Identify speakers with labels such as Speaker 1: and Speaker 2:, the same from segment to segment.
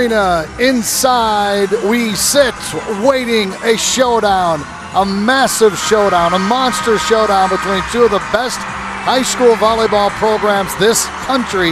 Speaker 1: Arena. Inside we sit, waiting a showdown, a massive showdown, a monster showdown between two of the best high school volleyball programs this country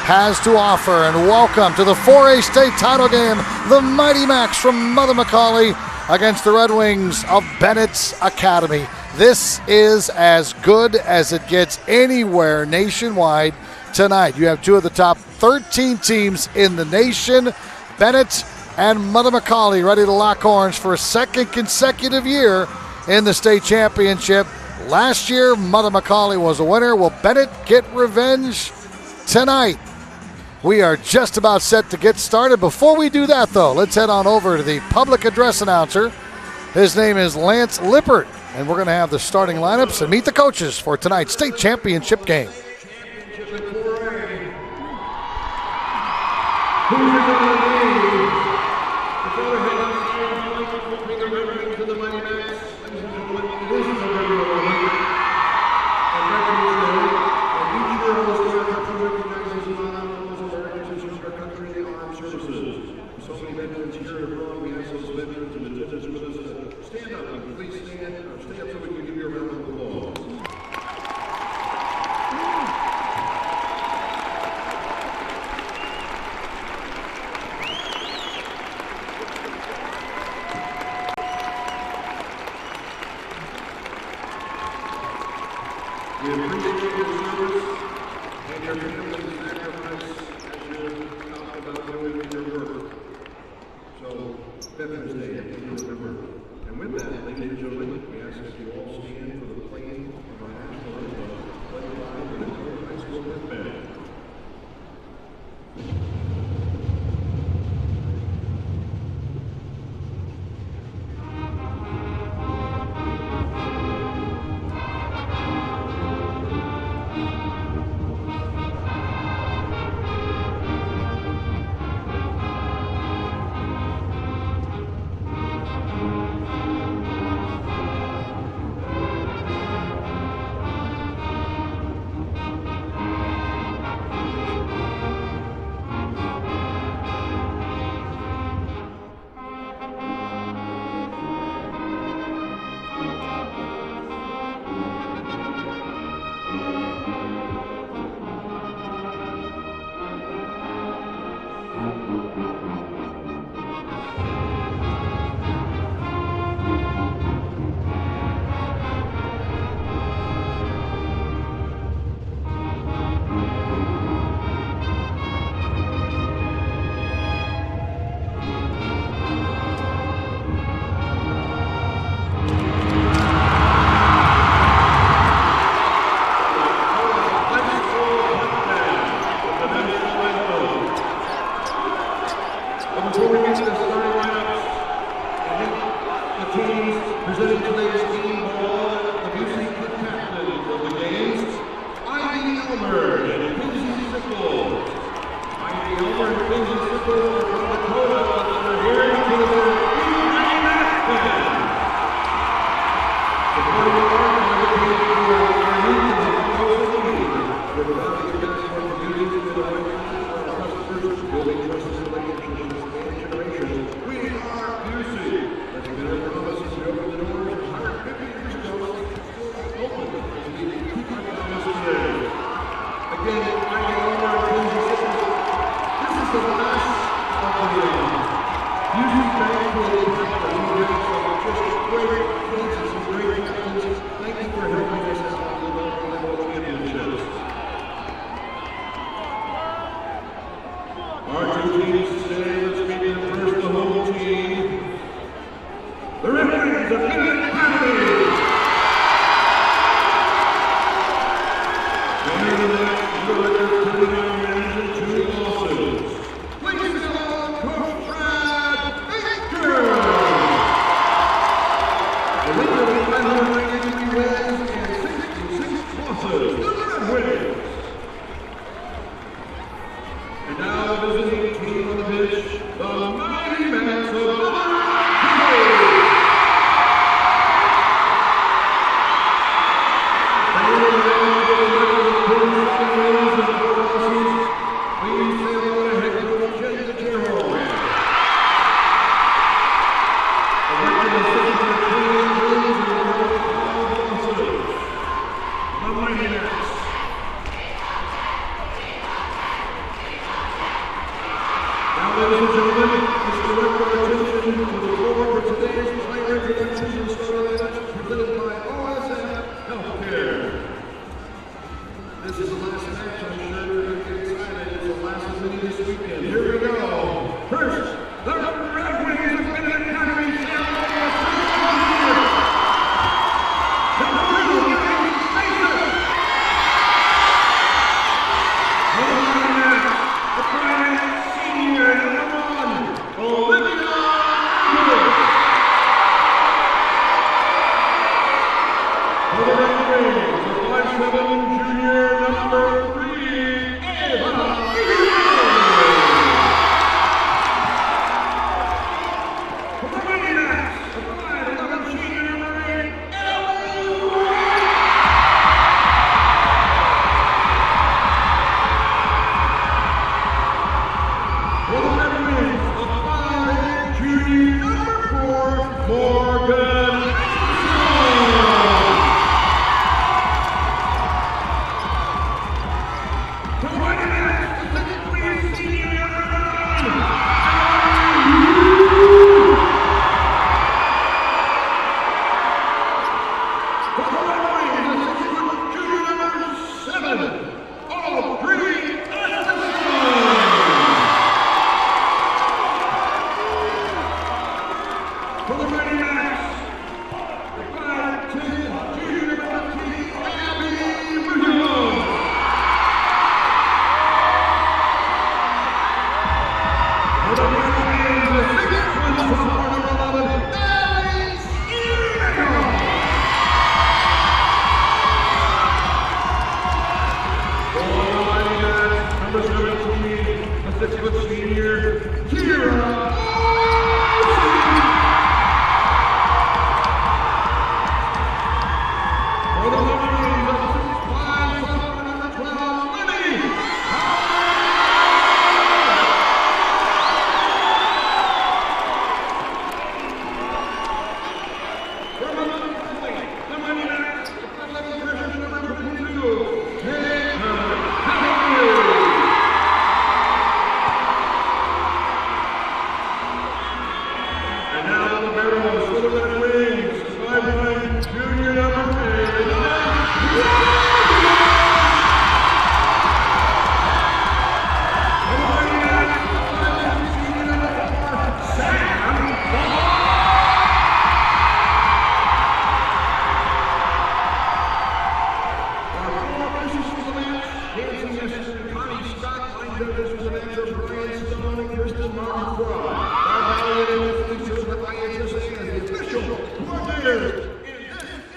Speaker 1: has to offer. And welcome to the 4A state title game, the Mighty Macs from Mother McAuley against the Red Wings of Bennett's Academy. This is as good as it gets anywhere nationwide tonight. You have two of the top 13 teams in the nation, Benet and Mother McAuley, ready to lock horns for a second consecutive year in the state championship. Last year, Mother McAuley was a winner. Will Benet get revenge tonight? We are just about set to get started. Before we do that, though, let's head on over to the public address announcer. His name is Lance Lippert, and we're going to have the starting lineups and meet the coaches for tonight's state championship game.
Speaker 2: We appreciate your service and your commitment and sacrifice as you talk about doing your work. So, Veterans Day, please remember. And with that, ladies and gentlemen, we ask that you all stand for the playing of our national anthem, led by the McAuley High School Band. And now visiting team on the ladies and gentlemen, let's direct our attention to the floor for today's player introductions and startups presented by OSF Healthcare. This is the last match. I'm sure we're going to get excited. It's the last of many this weekend. Here we go. First, the Red Wings of Benet Academy champion.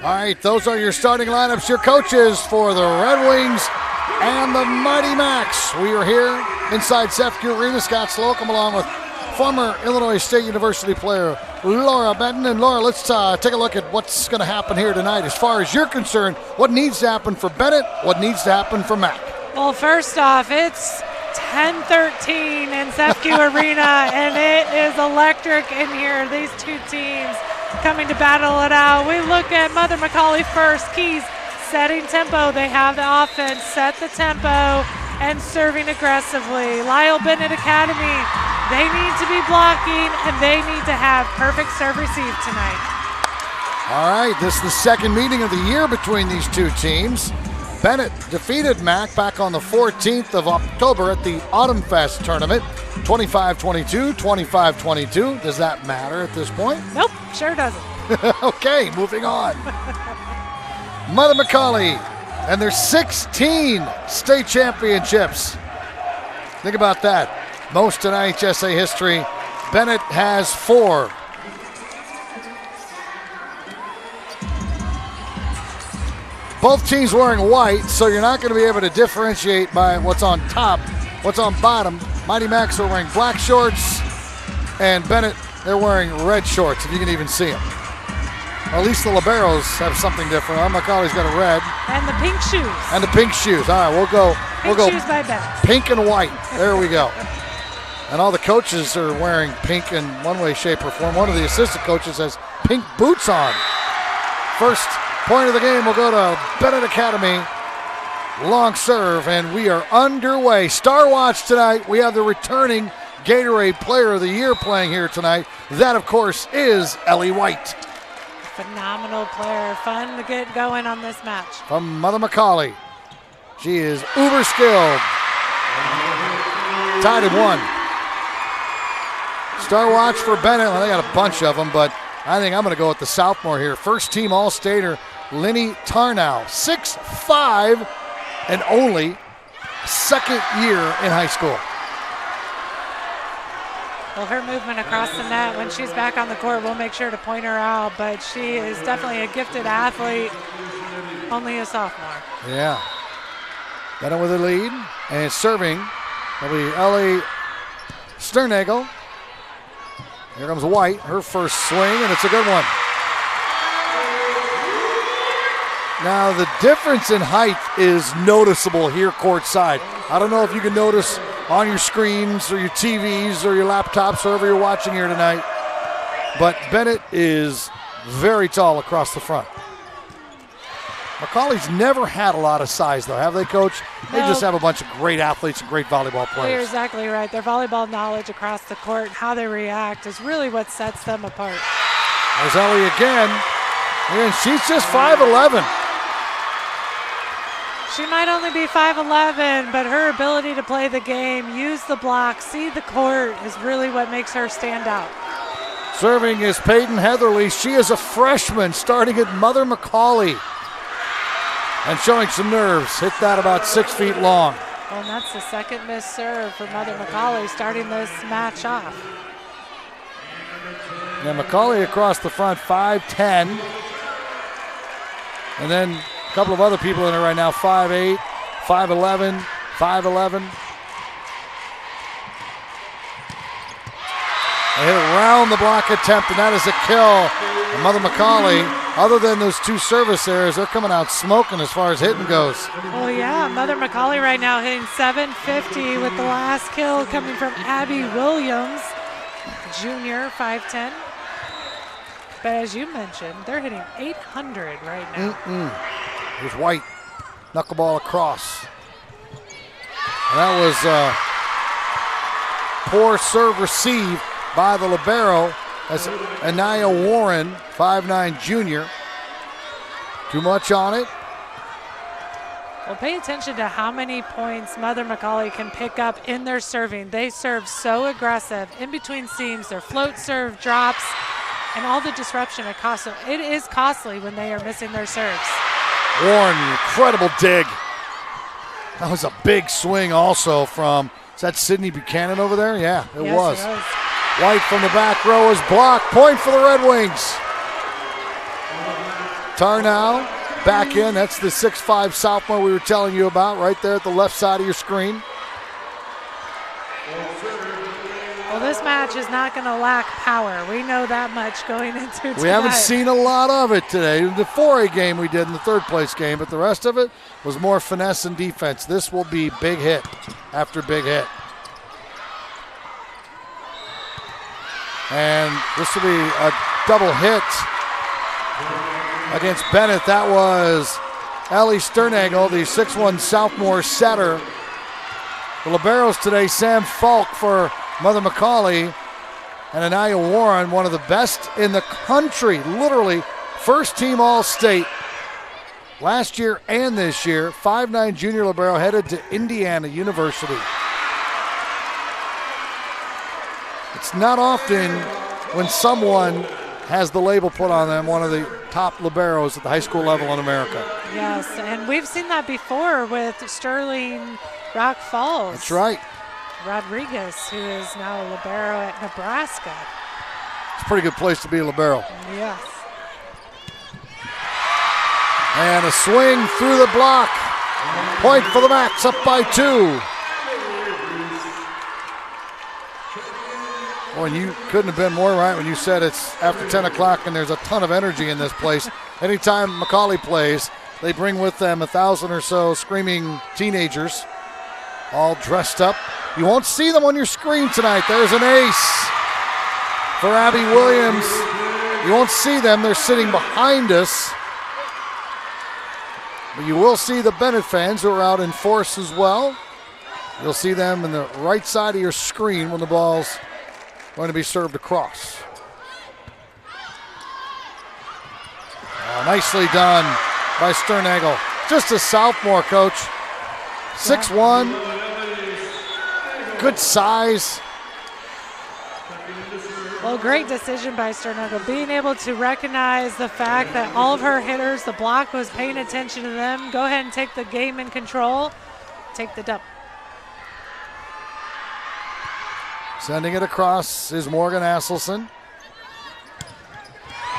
Speaker 1: All right, those are your starting lineups, your coaches for the Red Wings and the Mighty Macs. We are here inside Sefke Arena. Scott Slocum along with former Illinois State University player Laura Benton. And Laura, let's take a look at what's going to happen here tonight. As far as you're concerned, what needs to happen for Benet, what needs to happen for Mac?
Speaker 3: Well, first off, it's 10-13 in Sefke Arena, and it is electric in here. These two teams coming to battle it out. We look at Mother McAuley first. Keys setting tempo. They have the offense, set the tempo, and serving aggressively. Lyle Benet Academy, they need to be blocking, and they need to have perfect serve receive tonight.
Speaker 1: All right, this is the second meeting of the year between these two teams. Benet defeated Mac back on the 14th of October at the Autumn Fest tournament, 25-22, 25-22. Does that matter at this point?
Speaker 3: Nope, sure doesn't.
Speaker 1: Okay, moving on. Mother McAuley and their 16 state championships. Think about that. Most in IHSA history. Benet has 4. Both teams wearing white, so you're not going to be able to differentiate by what's on top, what's on bottom. Mighty Macs are wearing black shorts, and Benet, they're wearing red shorts, if you can even see them. Or at least the liberos have something different. McAuley's got a red.
Speaker 3: And the pink shoes.
Speaker 1: And the pink shoes. All right, we'll go.
Speaker 3: Pink shoes by Benet.
Speaker 1: Pink and white. There we go. And all the coaches are wearing pink in one way, shape, or form. One of the assistant coaches has pink boots on. First point of the game will go to Benet Academy. Long serve, and we are underway. Star Watch tonight, we have the returning Gatorade Player of the Year playing here tonight. That, of course, is Ellie White.
Speaker 3: Phenomenal player. Fun to get going on this match.
Speaker 1: From Mother McAuley. She is uber skilled. Tied at 1. Star watch for Benet. Well, they got a bunch of them, but I think I'm going to go with the sophomore here. First team All-Stater, Linny Tarnow. 6'5", and only second year in high school.
Speaker 3: Well, her movement across the net when she's back on the court, we'll make sure to point her out, but she is definitely a gifted athlete, only a sophomore.
Speaker 1: Yeah. Benet with the lead, and serving will be Ellie Sternagel. Here comes White, her first swing, and it's a good one. Now, the difference in height is noticeable here courtside. I don't know if you can notice on your screens or your TVs or your laptops, wherever you're watching here tonight, but Benet is very tall across the front. McAuley's never had a lot of size, though, have they, Coach? They just have a bunch of great athletes and great volleyball players.
Speaker 3: You're exactly right. Their volleyball knowledge across the court, how they react, is really what sets them apart.
Speaker 1: There's Ellie again, and she's just 5'11".
Speaker 3: She might only be 5'11", but her ability to play the game, use the block, see the court is really what makes her stand out.
Speaker 1: Serving is Peyton Heatherly. She is a freshman starting at Mother McAuley. And showing some nerves. Hit that about 6 feet long.
Speaker 3: Well, and that's the second missed serve for Mother McAuley starting this match off.
Speaker 1: Yeah, McAuley across the front, 5'10". And then a couple of other people in there right now, 5'8", 5'11", 5'11". They hit a round the block attempt, and that is a kill. And Mother McAuley, other than those two service errors, they're coming out smoking as far as hitting goes.
Speaker 3: Well, yeah, Mother McAuley right now hitting 750 with the last kill coming from Abby Williams, junior, 5'10". But as you mentioned, they're hitting 800 right now.
Speaker 1: Here's White, knuckleball across. And that was poor serve receive by the libero. That's Anaya Warren, 5'9" junior. Too much on it.
Speaker 3: Well, pay attention to how many points Mother McAuley can pick up in their serving. They serve so aggressive in between seams. Their float serve drops and all the disruption it costs. So it is costly when they are missing their serves.
Speaker 1: Warren, incredible dig. That was a big swing also from, is that Sydney Buchanan over there? Yeah, it was.
Speaker 3: It was.
Speaker 1: White from the back row is blocked. Point for the Red Wings. Tarnow back in. That's the 6'5" sophomore we were telling you about right there at the left side of your screen.
Speaker 3: Well, this match is not going to lack power. We know that much going into tonight.
Speaker 1: We haven't seen a lot of it today. The 4A game we did in the third place game, but the rest of it was more finesse and defense. This will be big hit after big hit. And this will be a double hit against Benet. That was Ellie Sternagel, the 6'1" sophomore setter. The liberos today, Sam Falk for Mother McAuley, and Anaya Warren, one of the best in the country, literally first team All-State last year and this year. 5'9" junior libero headed to Indiana University. It's not often when someone has the label put on them, one of the top liberos at the high school level in America.
Speaker 3: Yes, and we've seen that before with Sterling Rock Falls.
Speaker 1: That's right.
Speaker 3: Rodriguez, who is now a libero at Nebraska.
Speaker 1: It's a pretty good place to be a libero.
Speaker 3: Yes.
Speaker 1: And a swing through the block. Point for the Macs, up by 2. Well, you couldn't have been more right when you said it's after 10 o'clock and there's a ton of energy in this place. Anytime McAuley plays, they bring with them 1,000 or so screaming teenagers, all dressed up. You won't see them on your screen tonight. There's an ace for Abby Williams. You won't see them. They're sitting behind us. But you will see the Benet fans who are out in force as well. You'll see them in the right side of your screen when the ball's going to be served across. Nicely done by Sternagel. Just a sophomore, coach. 6'1", good size.
Speaker 3: Well, great decision by Sternagel, being able to recognize the fact that all of her hitters, the block was paying attention to them. Go ahead and take the game in control. Take the dump.
Speaker 1: Sending it across is Morgan Asselson.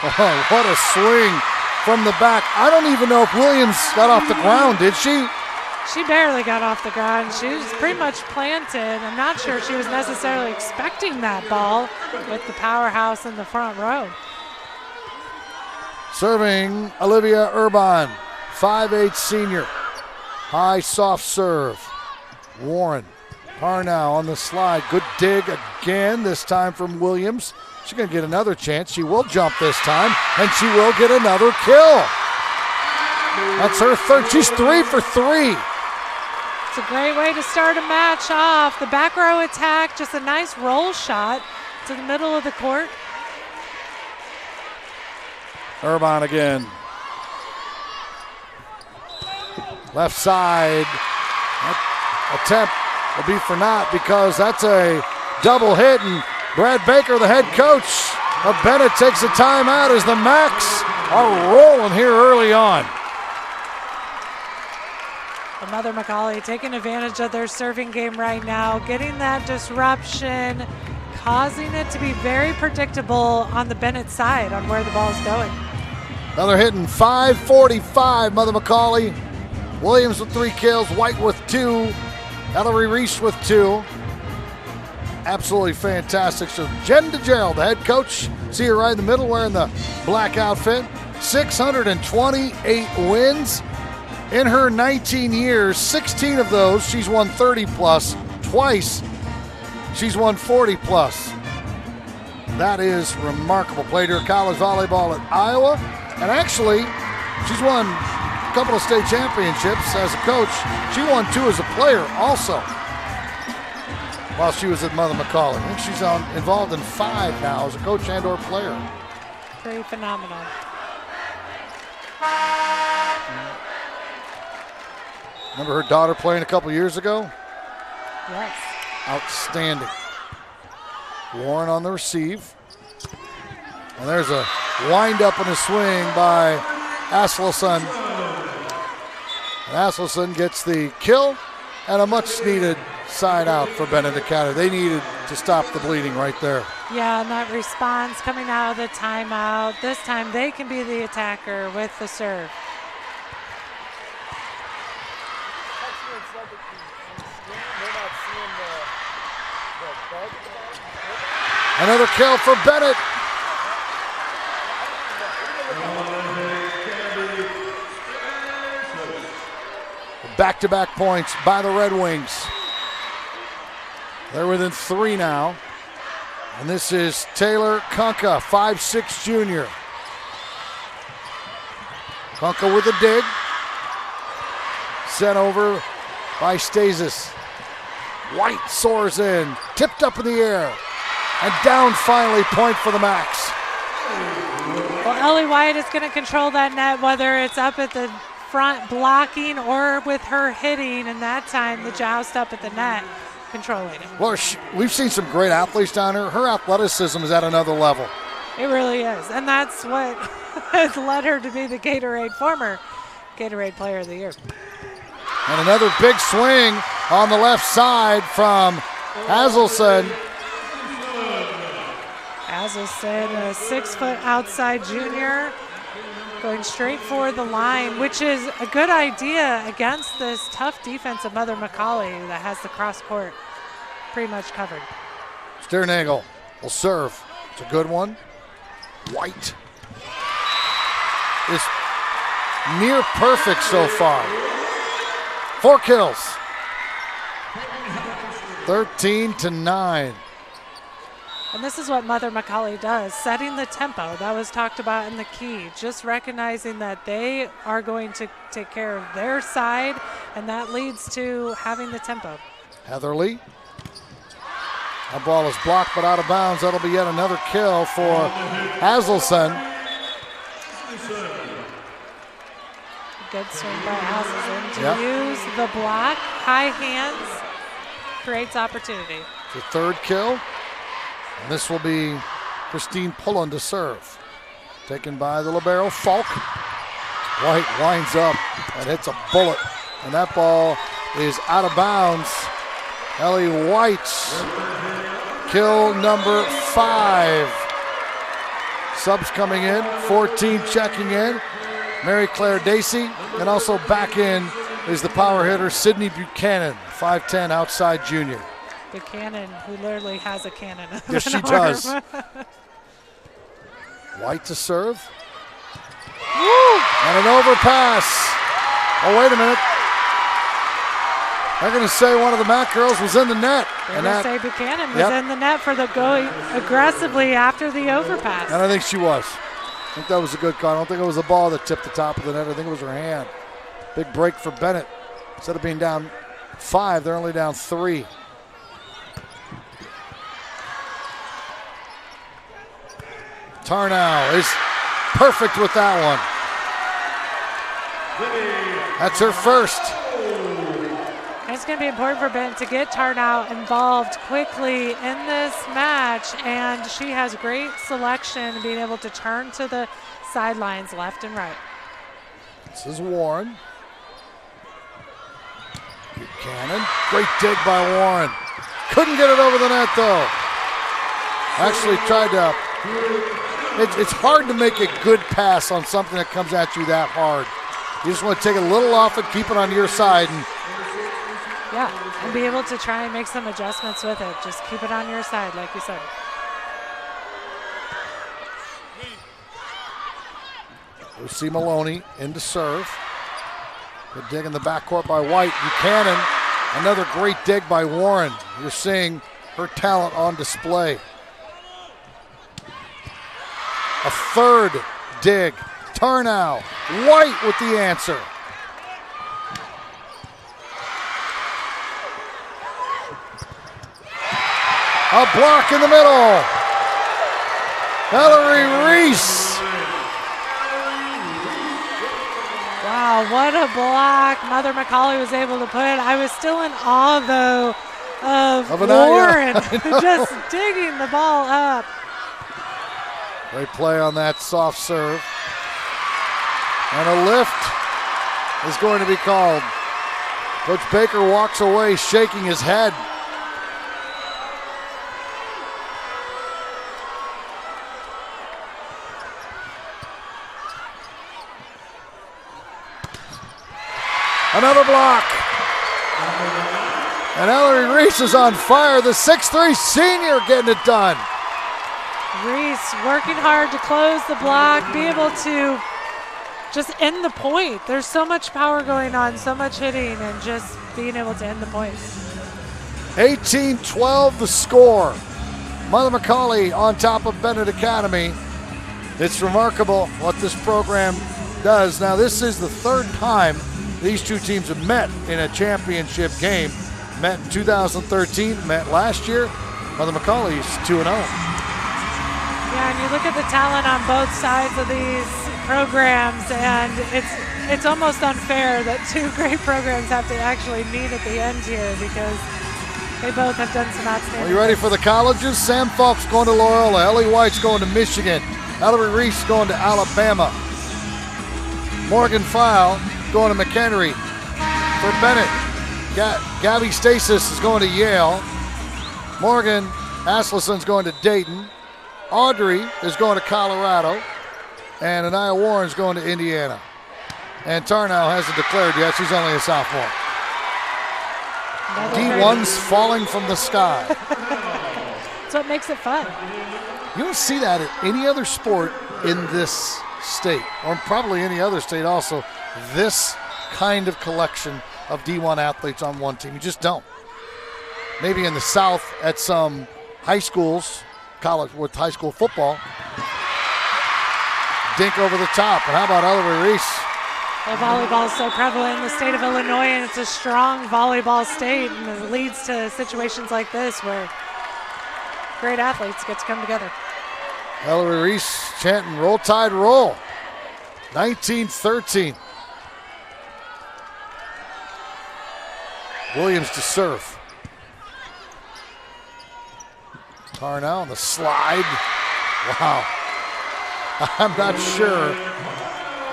Speaker 1: Oh, what a swing from the back. I don't even know if Williams got off the ground, did she?
Speaker 3: She barely got off the ground. She was pretty much planted. I'm not sure she was necessarily expecting that ball with the powerhouse in the front row.
Speaker 1: Serving Olivia Urban, 5'8" senior. High soft serve. Warren Parnow on the slide. Good dig again, this time from Williams. She's going to get another chance. She will jump this time, and she will get another kill. That's her third. She's 3 for 3.
Speaker 3: It's a great way to start a match off. The back row attack, just a nice roll shot to the middle of the court.
Speaker 1: Urban again. Left side. That attempt will be for naught because that's a double hit, and Brad Baker, the head coach of Benet, takes a timeout as the Macs are rolling here early on.
Speaker 3: Mother McAuley taking advantage of their serving game right now, getting that disruption, causing it to be very predictable on the Benet side on where the ball is going.
Speaker 1: Another hit in 5:45, Mother McAuley. Williams with 3 kills, White with 2, Ellery Reese with 2. Absolutely fantastic. So Jen DeGerald, the head coach, see her right in the middle wearing the black outfit. 628 wins. In her 19 years, 16 of those, she's won 30 plus. Twice, she's won 40 plus. That is remarkable. Played her college volleyball at Iowa. And actually, she's won a couple of state championships as a coach. She won 2 as a player also while she was at Mother McAuley. I think she's involved in 5 now as a coach and or player.
Speaker 3: Pretty phenomenal.
Speaker 1: Remember her daughter playing a couple years ago?
Speaker 3: Yes.
Speaker 1: Outstanding. Warren on the receive. And there's a wind up and a swing by Asselson. And Asselson gets the kill and a much needed side out for Benet Academy. They needed to stop the bleeding right there.
Speaker 3: Yeah, and that response coming out of the timeout. This time they can be the attacker with the serve.
Speaker 1: Another kill for Benet. Back-to-back points by the Red Wings. They're within 3 now. And this is Taylor Kunka, 5'6" junior. Kunka with a dig. Sent over by Stasis. White soars in, tipped up in the air. And down finally, point for the Macs.
Speaker 3: Well, Ellie White is going to control that net, whether it's up at the front blocking or with her hitting, and that time the joust up at the net, controlling it.
Speaker 1: Well, we've seen some great athletes down here. Her athleticism is at another level.
Speaker 3: It really is, and that's what has led her to be the former Gatorade Player of the Year.
Speaker 1: And another big swing on the left side from Asselson.
Speaker 3: Asselson, a 6-foot outside junior, going straight for the line, which is a good idea against this tough defense of Mother McAuley that has the cross court pretty much covered.
Speaker 1: Sternagel will serve. It's a good one. White is near perfect so far. 4 kills. 13-9.
Speaker 3: And this is what Mother McAuley does, setting the tempo. That was talked about in the key, just recognizing that they are going to take care of their side, and that leads to having the tempo.
Speaker 1: Heatherly. That ball is blocked but out of bounds. That'll be yet another kill for Hazelson.
Speaker 3: Good swing by Hazelson to use the block. High hands creates opportunity.
Speaker 1: The third kill. And this will be Christine Pullen to serve. Taken by the libero, Falk. White winds up and hits a bullet. And that ball is out of bounds. Ellie White's kill number 5. Subs coming in, 14 checking in. Mary Claire Dacey, and also back in is the power hitter Sydney Buchanan, 5'10", outside junior.
Speaker 3: Buchanan, who literally has a cannon.
Speaker 1: Yes, she does. White to serve.
Speaker 3: Woo!
Speaker 1: And an overpass. Oh, wait a minute. They're going to say one of the MAC girls was in the net.
Speaker 3: They're going to say Buchanan was in the net for the going aggressively after the overpass.
Speaker 1: And I think she was. I think that was a good call. I don't think it was the ball that tipped the top of the net. I think it was her hand. Big break for Benet. Instead of being down 5, they're only down 3. Tarnow is perfect with that one. That's her first.
Speaker 3: It's going to be important for Ben to get Tarnow involved quickly in this match, and she has great selection, being able to turn to the sidelines left and right.
Speaker 1: This is Warren. Buchanan, great dig by Warren. Couldn't get it over the net though. Actually tried to, it's hard to make a good pass on something that comes at you that hard. You just want to take a little off it, keep it on your side, and
Speaker 3: be able to try and make some adjustments with it. Just keep it on your side, like you said.
Speaker 1: Lucy Maloney in to serve. Good dig in the backcourt by White. Buchanan, another great dig by Warren. You're seeing her talent on display. A third dig. Tarnow. White with the answer. A block in the middle. Hillary Reese.
Speaker 3: Wow, what a block Mother McAuley was able to put. I was still in awe, though, of Warren just digging the ball up.
Speaker 1: Great play on that soft serve. And a lift is going to be called. Coach Baker walks away shaking his head. Another block. And Ellery Reese is on fire. The 6'3" senior getting it done.
Speaker 3: Reese working hard to close the block, be able to just end the point. There's so much power going on, so much hitting, and just being able to end the point.
Speaker 1: 18-12 the score. Mother McAuley on top of Benet Academy. It's remarkable what this program does. Now, this is the third time these two teams have met in a championship game. Met in 2013, met last year. Mother McAuley's 2-0.
Speaker 3: Yeah, and you look at the talent on both sides of these programs, and it's almost unfair that two great programs have to actually meet at the end here, because they both have done some outstanding.
Speaker 1: Are you ready for the colleges? Sam Falk's going to Loyola. Ellie White's going to Michigan. Ellery Reese going to Alabama. Morgan File going to McHenry. For Benet, Gabby Stasis is going to Yale. Morgan Aslison's going to Dayton. Audrey is going to Colorado. And Anaya Warren's going to Indiana. And Tarnow hasn't declared yet. She's only a sophomore. D1's falling from the sky.
Speaker 3: That's what makes it fun.
Speaker 1: You don't see that in any other sport in this state, or probably any other state also, this kind of collection of D1 athletes on one team. You just don't. Maybe in the South at some high schools, college with high school football. Dink over the top. And how about Ellery Reese?
Speaker 3: Well, volleyball is so prevalent in the state of Illinois, and it's a strong volleyball state, and it leads to situations like this where great athletes get to come together.
Speaker 1: Ellery Reese chanting Roll Tide Roll. 19-13. Williams to serve. Tarnow on the slide. Wow. I'm not sure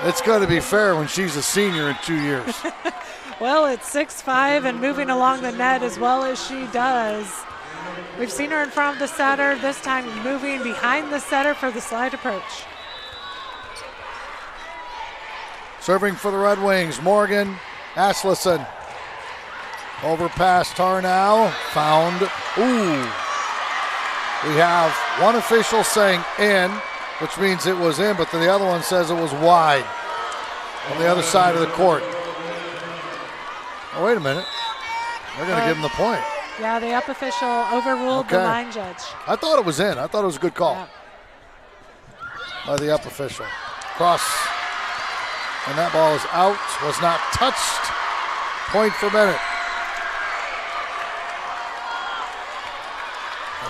Speaker 1: it's going to be fair when she's a senior in 2 years.
Speaker 3: Well, it's 6'5" and moving along the net as well as she does. We've seen her in front of the setter, this time moving behind the setter for the slide approach.
Speaker 1: Serving for the Red Wings, Morgan Asleson. Over past Tarnow, found, ooh. We have one official saying in, which means it was in, but then the other one says it was wide on the other side of the court. Oh, wait a minute. They're going to give him the point.
Speaker 3: Yeah, the up official overruled the line judge.
Speaker 1: I thought it was in. I thought it was a good call by the up official. Cross, and that ball is out, was not touched. Point for Benet.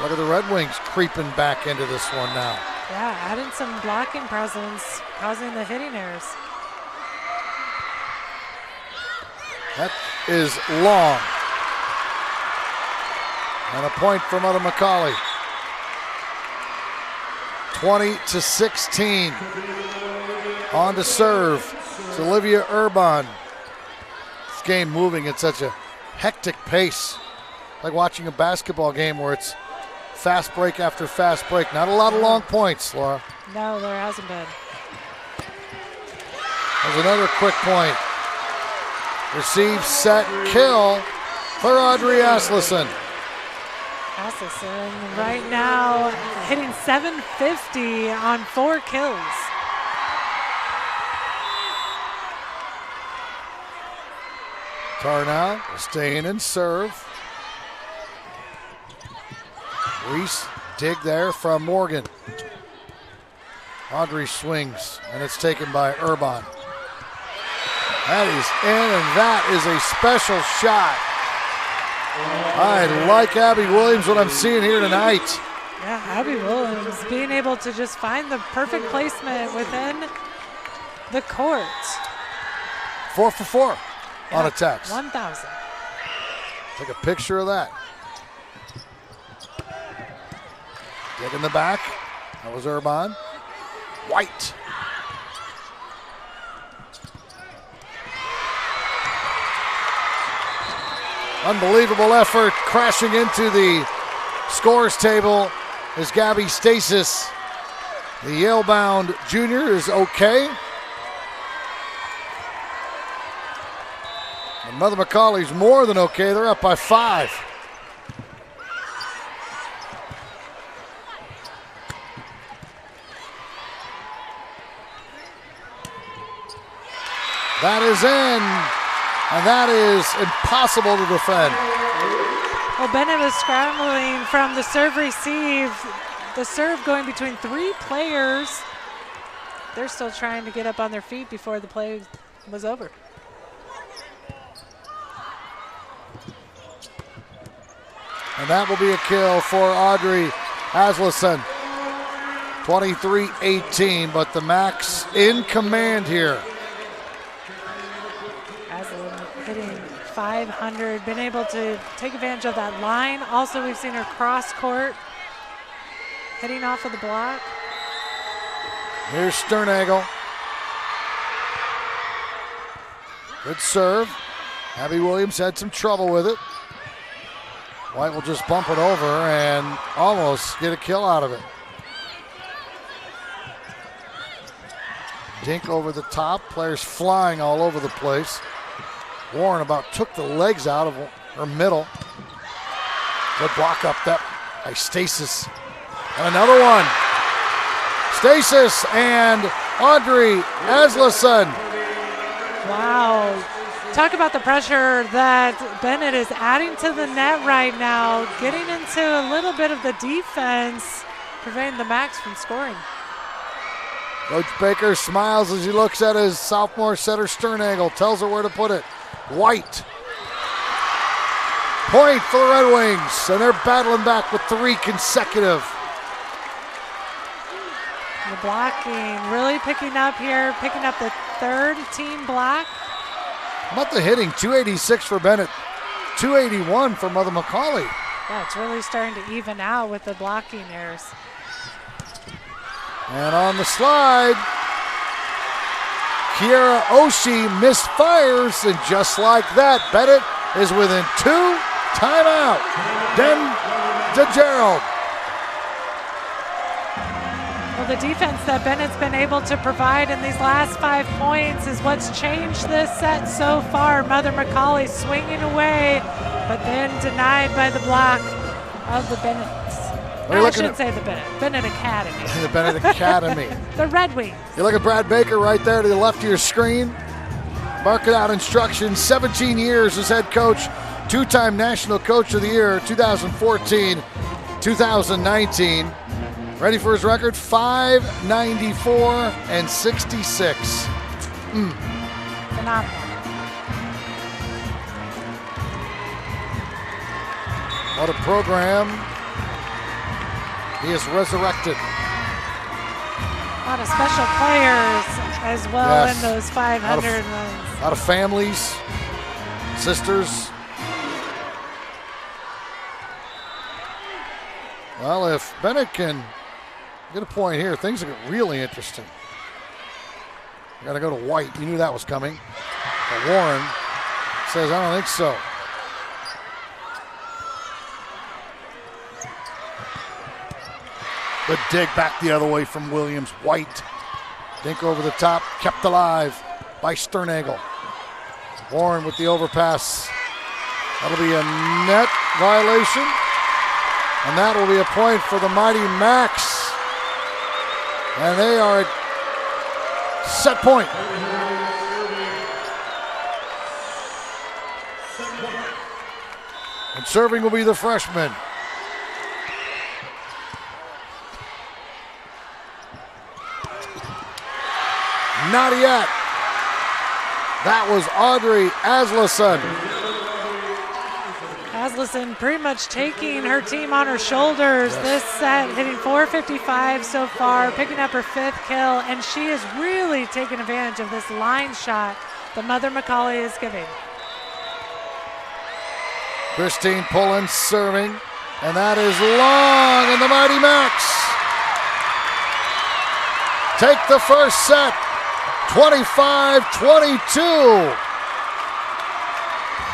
Speaker 1: Look at the Red Wings creeping back into this one now.
Speaker 3: Yeah, adding some blocking presence, causing the hitting errors.
Speaker 1: That is long. And a point for Mother McAuley. 20-16. On to serve. It's Olivia Urban. This game moving at such a hectic pace. Like watching a basketball game where it's fast break after fast break. Not a lot of long points, Laura.
Speaker 3: No, there hasn't been.
Speaker 1: There's another quick point. Receive, set, kill for Audrey Asleson.
Speaker 3: Asleson right now hitting 750 on 4 kills.
Speaker 1: Tarnow staying in serve. Reese dig there from Morgan. Audrey swings, and it's taken by Urban. That is in, and that is a special shot. I like Abby Williams, what I'm seeing here tonight.
Speaker 3: Yeah, Abby Williams being able to just find the perfect placement within the court.
Speaker 1: 4 for 4 on attacks.
Speaker 3: 1,000.
Speaker 1: Take a picture of that. Dig in the back. That was Urban. White. Unbelievable effort, crashing into the scores table is Gabby Stasis. The Yale-bound junior is okay. And Mother McAuley's more than okay. They're up by 5. That is in, and that is impossible to defend.
Speaker 3: Well, Benet was scrambling from the serve receive. The serve going between 3 players. They're still trying to get up on their feet before the play was over.
Speaker 1: And that will be a kill for Audrey Asleson. 23-18, but the Max in command here.
Speaker 3: Hitting 500, been able to take advantage of that line. Also, we've seen her cross court, hitting off of the block.
Speaker 1: Here's Sternagel. Good serve. Abby Williams had some trouble with it. White will just bump it over and almost get a kill out of it. Dink over the top, players flying all over the place. Warren about took the legs out of her middle. Good block up that by Stasis. And another one. Stasis and Audrey Asleson.
Speaker 3: Wow. Talk about the pressure that Benet is adding to the net right now, getting into a little bit of the defense, preventing the Max from scoring.
Speaker 1: Coach Baker smiles as he looks at his sophomore setter Sternagel, tells her where to put it. White. Point for the Red Wings, and they're battling back with 3 consecutive.
Speaker 3: The blocking really picking up here, picking up the 3rd team block.
Speaker 1: How about the hitting? 286 for Benet, 281 for Mother McAuley.
Speaker 3: Yeah, it's really starting to even out with the blocking errors.
Speaker 1: And on the slide, Kiera Oshie misfires, and just like that, Benet is within 2. Timeout. Den DeGerald.
Speaker 3: Well, the defense that Bennett's been able to provide in these last 5 points is what's changed this set so far. Mother McAuley swinging away, but then denied by the block of the Bennetts. I shouldn't say the Benet Academy.
Speaker 1: The Benet Academy.
Speaker 3: The Red Wings.
Speaker 1: You look at Brad Baker right there to the left of your screen. Marking out instructions, 17 years as head coach, 2-time National Coach of the Year, 2014, 2019. Ready for his record? 594 and 66.
Speaker 3: Phenomenal.
Speaker 1: What a program. He is resurrected.
Speaker 3: A lot of special players as well in those 500 runs.
Speaker 1: A lot of families, sisters. Well, if Benet can get a point here, things are really interesting. Got to go to White. You knew that was coming. But Warren says, I don't think so. Good dig back the other way from Williams. White. Dink over the top, kept alive by Sternagel. Warren with the overpass. That'll be a net violation. And that will be a point for the mighty Max. And they are at set point. And serving will be the freshman. Not yet. That was Audrey Aslison.
Speaker 3: Aslison pretty much taking her team on her shoulders this set, hitting .455 so far, picking up her 5th kill, and she is really taking advantage of this line shot that Mother McAuley is giving.
Speaker 1: Christine Pullen serving, and that is long, and the mighty Max take the first set, 25-22.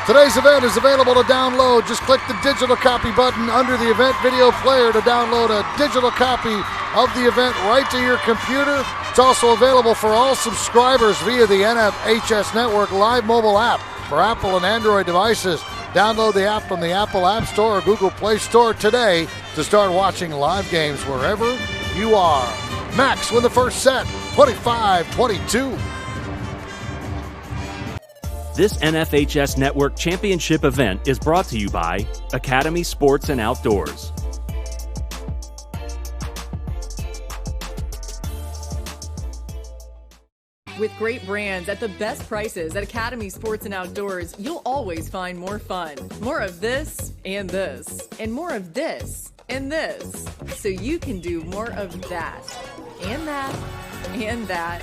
Speaker 1: Today's event is available to download. Just click the digital copy button under the event video player to download a digital copy of the event right to your computer. It's also available for all subscribers via the NFHS Network live mobile app for Apple and Android devices. Download the app from the Apple App Store or Google Play Store today to start watching live games wherever you are. Max win the first set, 25-22.
Speaker 4: This NFHS Network Championship event is brought to you by Academy Sports and Outdoors.
Speaker 5: With great brands at the best prices at Academy Sports and Outdoors, you'll always find more fun. More of this and this, and more of this and this, so you can do more of that, and that, and that,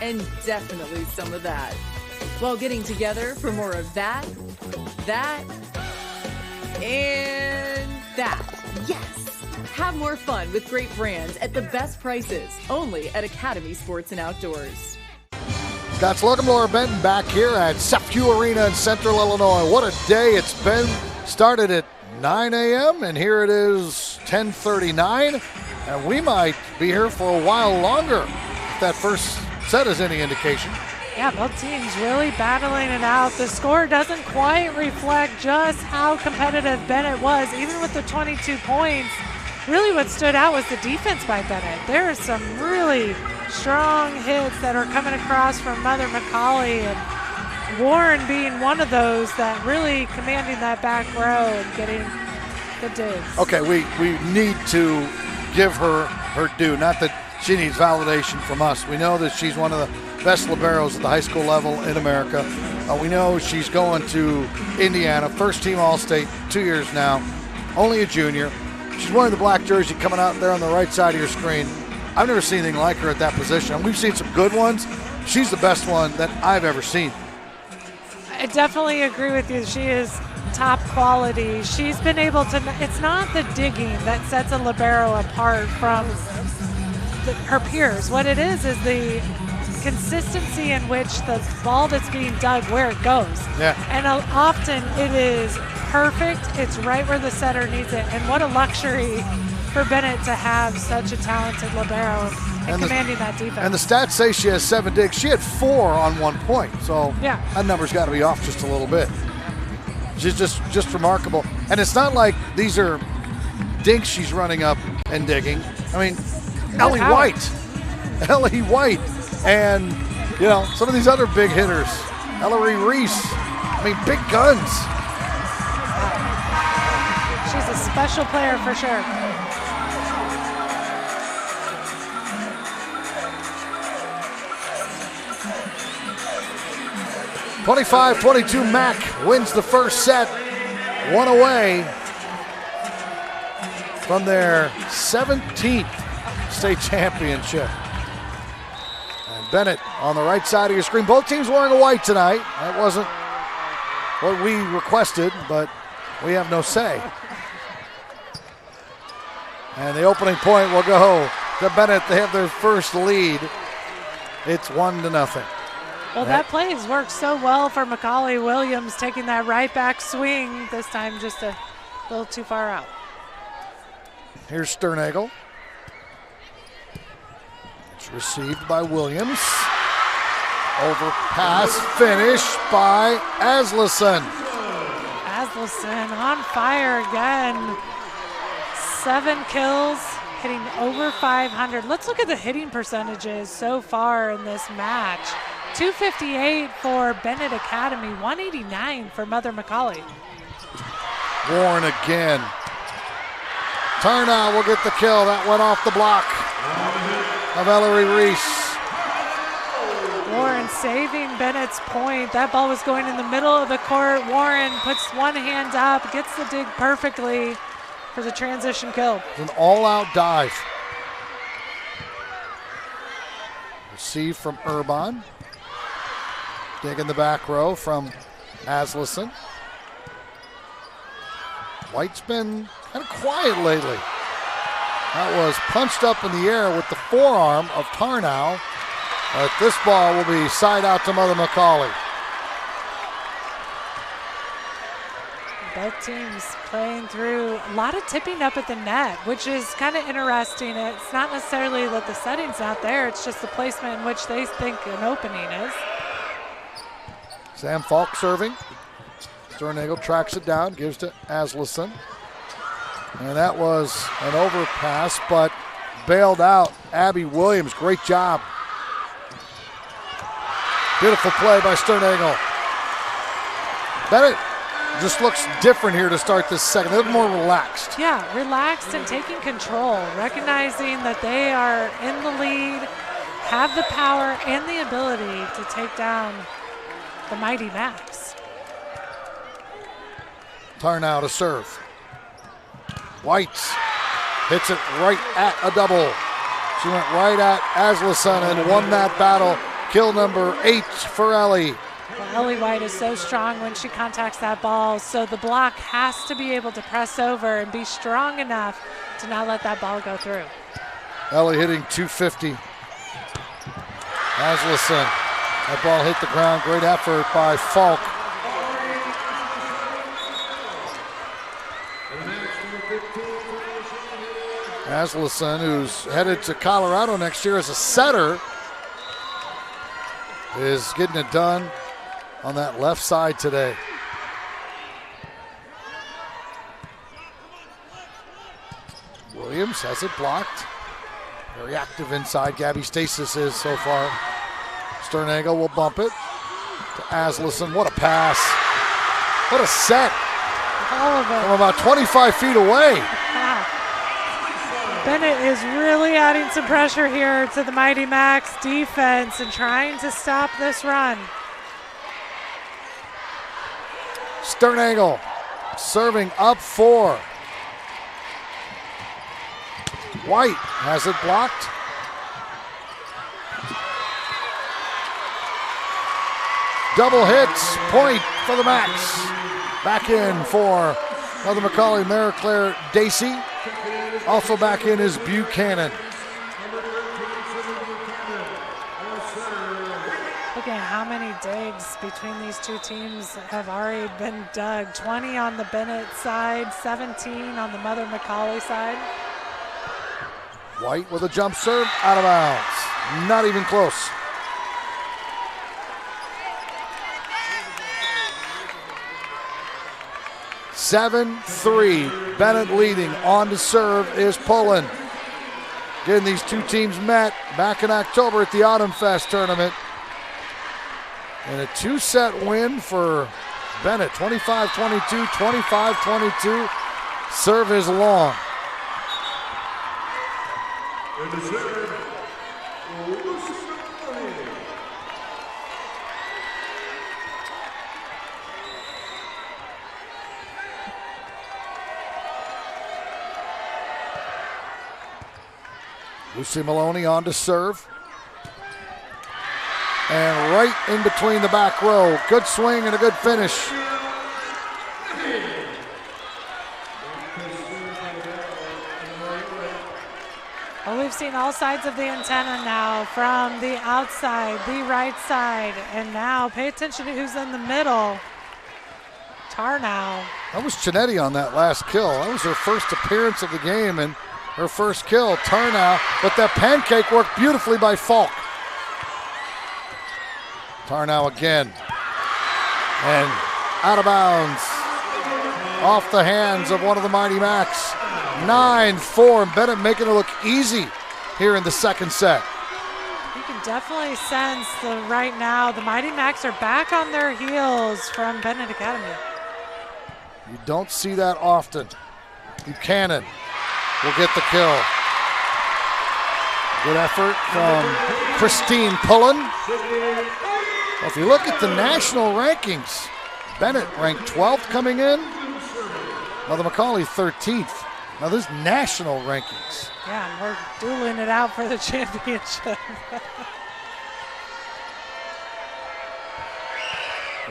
Speaker 5: and definitely some of that, while getting together for more of that, and that. Yes! Have more fun with great brands at the best prices, only at Academy Sports and Outdoors.
Speaker 1: Scott Slocum, Laura Benton back here at SEPQ Arena in Central Illinois. What a day it's been. Started at 9 a.m. and here it is 10:39, and we might be here for a while longer if that first set is any indication.
Speaker 3: Yeah, both teams really battling it out. The score doesn't quite reflect just how competitive Benet was, even with the 22 points. Really what stood out was the defense by Benet. There are some really strong hits that are coming across from Mother McAuley, and Warren being one of those that really commanding that back row and getting the digs.
Speaker 1: Okay, we need to give her her due. Not that she needs validation from us. We know that she's one of the best liberos at the high school level in America. We know she's going to Indiana, first team All-State, 2 years now, only a junior. She's wearing the black jersey coming out there on the right side of your screen. I've never seen anything like her at that position. We've seen some good ones. She's the best one that I've ever seen.
Speaker 3: I definitely agree with you. She is top quality. She's been able to, it's not the digging that sets a libero apart from her peers. What it is the consistency in which the ball that's being dug, where it goes.
Speaker 1: Yeah.
Speaker 3: And often it is perfect. It's right where the setter needs it. And what a luxury for Benet to have such a talented libero and commanding that defense.
Speaker 1: And the stats say she has 7 digs. She had 4 on 1 point. So
Speaker 3: yeah,
Speaker 1: that number's got to be off just a little bit. She's just remarkable. And it's not like these are dinks she's running up and digging. I mean, Ellie White. And, you know, some of these other big hitters. Ellery Reese. I mean, big guns.
Speaker 3: She's a special player for sure.
Speaker 1: (25-22) Mac wins the first set. 1 away from their 17th state championship. And Benet on the right side of your screen. Both teams wearing a white tonight. That wasn't what we requested, but we have no say. And the opening point will go to Benet. They have their first lead. It's 1-0.
Speaker 3: Well, that play has worked so well for McAuley. Williams taking that right back swing, this time just a little too far out.
Speaker 1: Here's Sternagel. It's received by Williams. Overpass finish by Asleson.
Speaker 3: Asleson on fire again. 7 kills, hitting over 500. Let's look at the hitting percentages so far in this match. 258 for Benet Academy, 189 for Mother McAuley.
Speaker 1: Warren again. Tarnow will get the kill. That went off the block of Ellery Reese.
Speaker 3: Warren saving Bennett's point. That ball was going in the middle of the court. Warren puts one hand up, gets the dig perfectly for the transition kill.
Speaker 1: It's an all-out dive. Received from Urban. Dig in the back row from Asleson. White's been kind of quiet lately. That was punched up in the air with the forearm of Tarnow. But this ball will be side out to Mother McAuley.
Speaker 3: Both teams playing through a lot of tipping up at the net, which is kind of interesting. It's not necessarily that the setting's not there, it's just the placement in which they think an opening is.
Speaker 1: Sam Falk serving. Sternagel tracks it down, gives to Asleson. And that was an overpass, but bailed out. Abby Williams, great job. Beautiful play by Sternagel. Benet just looks different here to start this second. A little more relaxed.
Speaker 3: Yeah, relaxed and taking control, recognizing that they are in the lead, have the power and the ability to take down the mighty Max.
Speaker 1: Tarnow to serve. White hits it right at a double. She went right at Asleson and won that battle. Kill number 8 for Ellie.
Speaker 3: Well, Ellie White is so strong when she contacts that ball, so the block has to be able to press over and be strong enough to not let that ball go through.
Speaker 1: Ellie hitting 250. Asleson, that ball hit the ground. Great effort by Falk. Asleson, who's headed to Colorado next year as a setter, is getting it done on that left side today. Williams has it blocked. Very active inside. Gabby Stasis is so far. Sternagel will bump it to Asleson. What a pass. What a set.
Speaker 3: All of it.
Speaker 1: From about 25 feet away.
Speaker 3: Wow. Benet is really adding some pressure here to the Mighty Macs defense and trying to stop this run.
Speaker 1: Sternagel serving up 4. White has it blocked. Double hits, point for the Macs. Back in for Mother McAuley, Mary Claire Dacey. Also back in is Buchanan.
Speaker 3: Look at how many digs between these two teams have already been dug. 20 on the Benet side, 17 on the Mother McAuley side.
Speaker 1: White with a jump serve, out of bounds. Not even close. (7-3). Benet leading. On to serve is Pullen. Again, these two teams met back in October at the Autumn Fest tournament. And a 2-set win for Benet. 25-22, 25-22. Serve is long. Lucy Maloney on to serve. And right in between the back row. Good swing and a good finish.
Speaker 3: Well, we've seen all sides of the antenna now, from the outside, the right side, and now pay attention to who's in the middle. Tarnow.
Speaker 1: That was Chinetti on that last kill. That was her first appearance of the game and her first kill. Tarnow, but that pancake worked beautifully by Falk. Tarnow again. And out of bounds. Off the hands of one of the Mighty Macs. 9-4, and Benet making it look easy here in the second set.
Speaker 3: You can definitely sense that right now the Mighty Macs are back on their heels from Benet Academy.
Speaker 1: You don't see that often. Buchanan will get the kill. Good effort from Christine Pullen. Well, if you look at the national rankings, Benet ranked 12th coming in. Mother McAuley 13th. Now this is national rankings.
Speaker 3: Yeah, and we're dueling it out for the championship.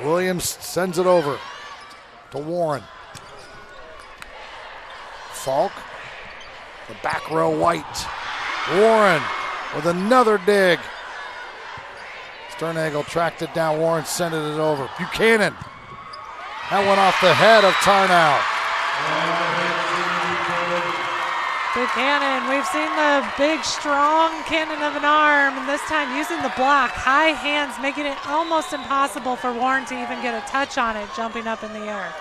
Speaker 1: Williams sends it over to Warren. Falk, the back row White. Warren with another dig. Sternagel tracked it down. Warren sent it over. Buchanan. That went off the head of Tarnow.
Speaker 3: Buchanan, we've seen the big, strong cannon of an arm, and this time using the block. High hands, making it almost impossible for Warren to even get a touch on it, jumping up in the air.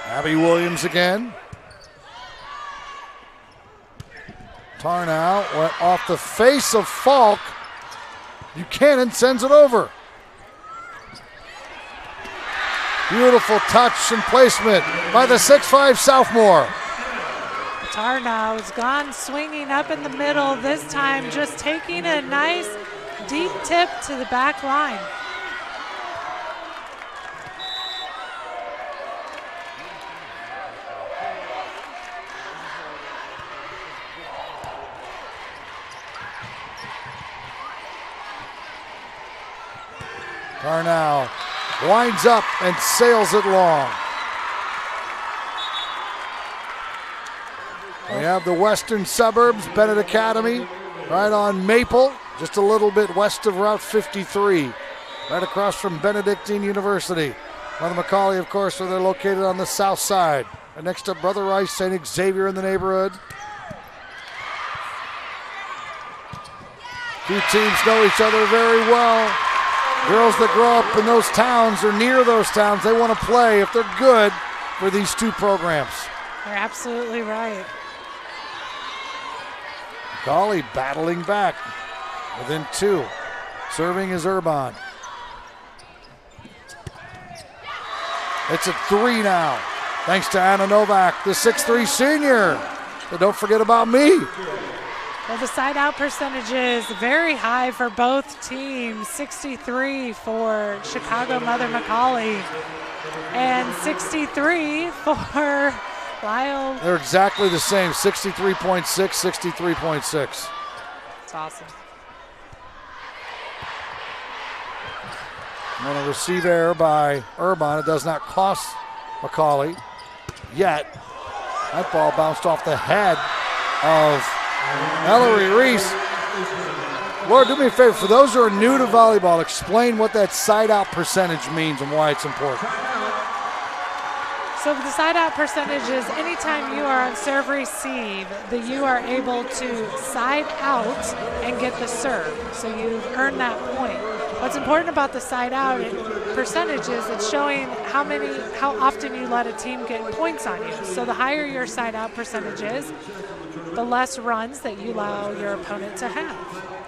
Speaker 1: Abby Williams again. Tarnow went off the face of Falk. Buchanan sends it over. Beautiful touch and placement by the 6'5" sophomore.
Speaker 3: Tarnow has gone swinging up in the middle, this time just taking a nice deep tip to the back line.
Speaker 1: Tarnow winds up and sails it long. We have the western suburbs, Benet Academy, right on Maple, just a little bit west of Route 53, right across from Benedictine University. Mother McAuley, of course, where they're located on the south side. And next up, Brother Rice, St. Xavier in the neighborhood. Two teams know each other very well. Girls that grow up in those towns or near those towns, they want to play, if they're good, for these two programs.
Speaker 3: You're absolutely right.
Speaker 1: McAuley battling back within 2. Serving is Urban. It's a 3 now, thanks to Anna Novak, the 6'3" senior. But don't forget about me.
Speaker 3: Well, the side out percentage is very high for both teams. 63 for Chicago Mother McAuley and 63 for Lyle.
Speaker 1: They're exactly the same, 63.6, 63.6.
Speaker 3: That's awesome.
Speaker 1: On a receive error by Urban. It does not cost McAuley yet. That ball bounced off the head of Ellery Reese. Laura, do me a favor. For those who are new to volleyball, explain what that side out percentage means and why it's important.
Speaker 3: So the side out percentage is anytime you are on serve receive that you are able to side out and get the serve. So you've earned that point. What's important about the side out percentage is it's showing how often you let a team get points on you. So the higher your side out percentage is, the less runs that you allow your opponent to have.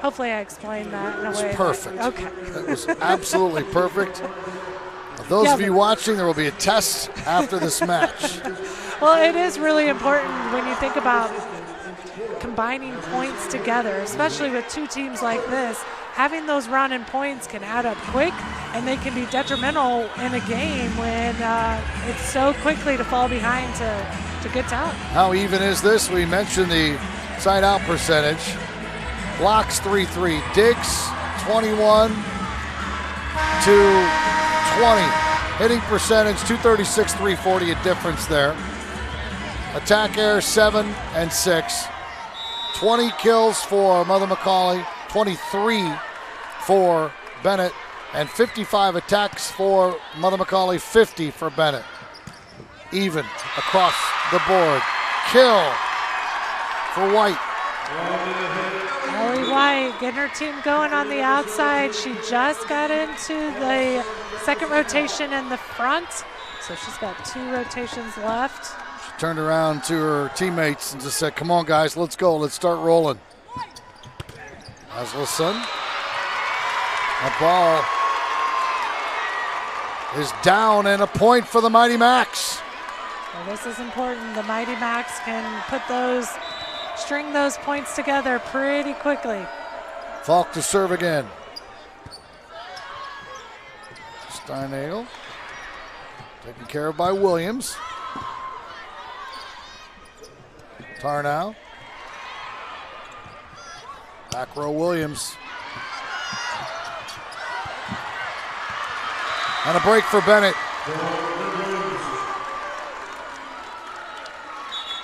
Speaker 3: Hopefully I explained that in a way.
Speaker 1: It's perfect.
Speaker 3: Okay.
Speaker 1: That was absolutely perfect. Those of you watching, there will be a test after this match.
Speaker 3: Well, it is really important when you think about combining points together, especially with two teams like this. Having those run and points can add up quick, and they can be detrimental in a game when it's so quickly to fall behind to get down.
Speaker 1: How even is this? We mentioned the side out percentage. Blocks 3-3. Digs 21 to 20. Hitting percentage 236, 340, a difference there. Attack error 7 and 6. 20 kills for Mother McAuley, 23 for Benet, and 55 attacks for Mother McAuley, 50 for Benet. Even across the board. Kill for White.
Speaker 3: Ellie White getting her team going on the outside. She just got into the second rotation in the front, so she's got 2 rotations left.
Speaker 1: She turned around to her teammates and just said, come on, guys, let's go. Let's start rolling. Asleson. That ball is down, and a point for the Mighty Macs.
Speaker 3: Well, this is important. The Mighty Macs can string those points together pretty quickly.
Speaker 1: Falk to serve again. Steinagel taken care of by Williams. Tarnow. Back row Williams. And a break for Benet.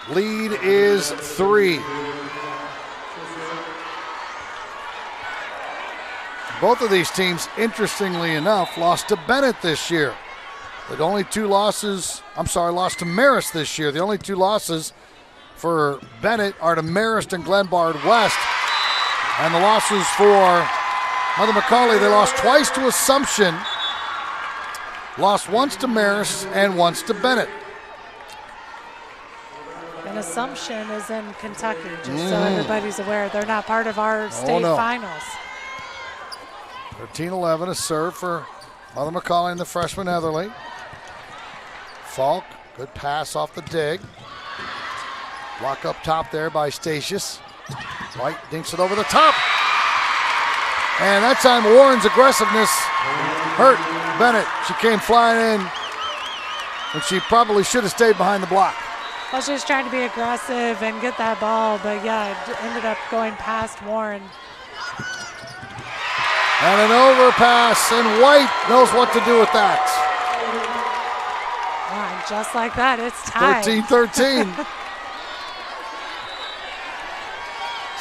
Speaker 1: Lead is 3. Both of these teams, interestingly enough, lost to Benet this year. The only 2 losses, lost to Marist this year. The only 2 losses for Benet are to Marist and Glenbard West. And the losses for Mother McAuley, they lost twice to Assumption, lost once to Marist and once to Benet.
Speaker 3: And Assumption is in Kentucky, just so everybody's aware. They're not part of our state finals.
Speaker 1: 13-11, a serve for Mother McAuley and the freshman Etherly. Falk, good pass off the dig. Block up top there by Statius. White dinks it over the top. And that time Warren's aggressiveness hurt Benet. She came flying in when she probably should have stayed behind the block.
Speaker 3: Well, she was trying to be aggressive and get that ball, but yeah, it ended up going past Warren.
Speaker 1: And an overpass, and White knows what to do with that.
Speaker 3: And just like that, it's tied.
Speaker 1: 13-13.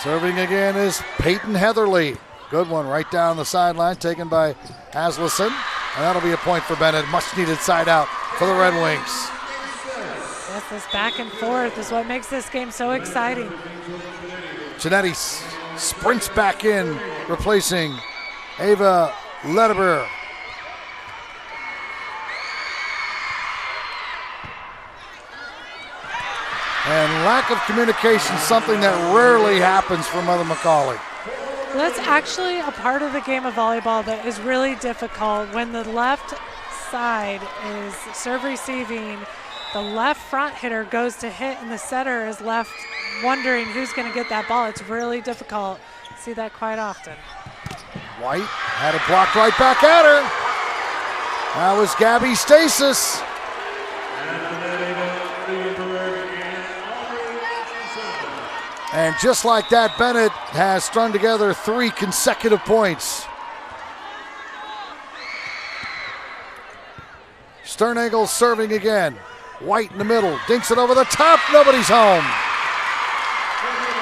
Speaker 1: Serving again is Peyton Heatherly. Good one right down the sideline, taken by Asleson. And that'll be a point for Benet. Much needed side out for the Red Wings.
Speaker 3: Yes, this back and forth is what makes this game so exciting.
Speaker 1: Janetti sprints back in, replacing Ava Lederber. And lack of communication, something that rarely happens for Mother McAuley.
Speaker 3: That's actually a part of the game of volleyball that is really difficult when the left side is serve receiving. the left front hitter goes to hit and the setter is left wondering who's going to get that ball. It's really difficult. See that quite often.
Speaker 1: White had it blocked right back at her. That was Gabby Stasis. And just like that, Benet has strung together 3 consecutive points. Sternagel serving again. White in the middle, dinks it over the top, nobody's home.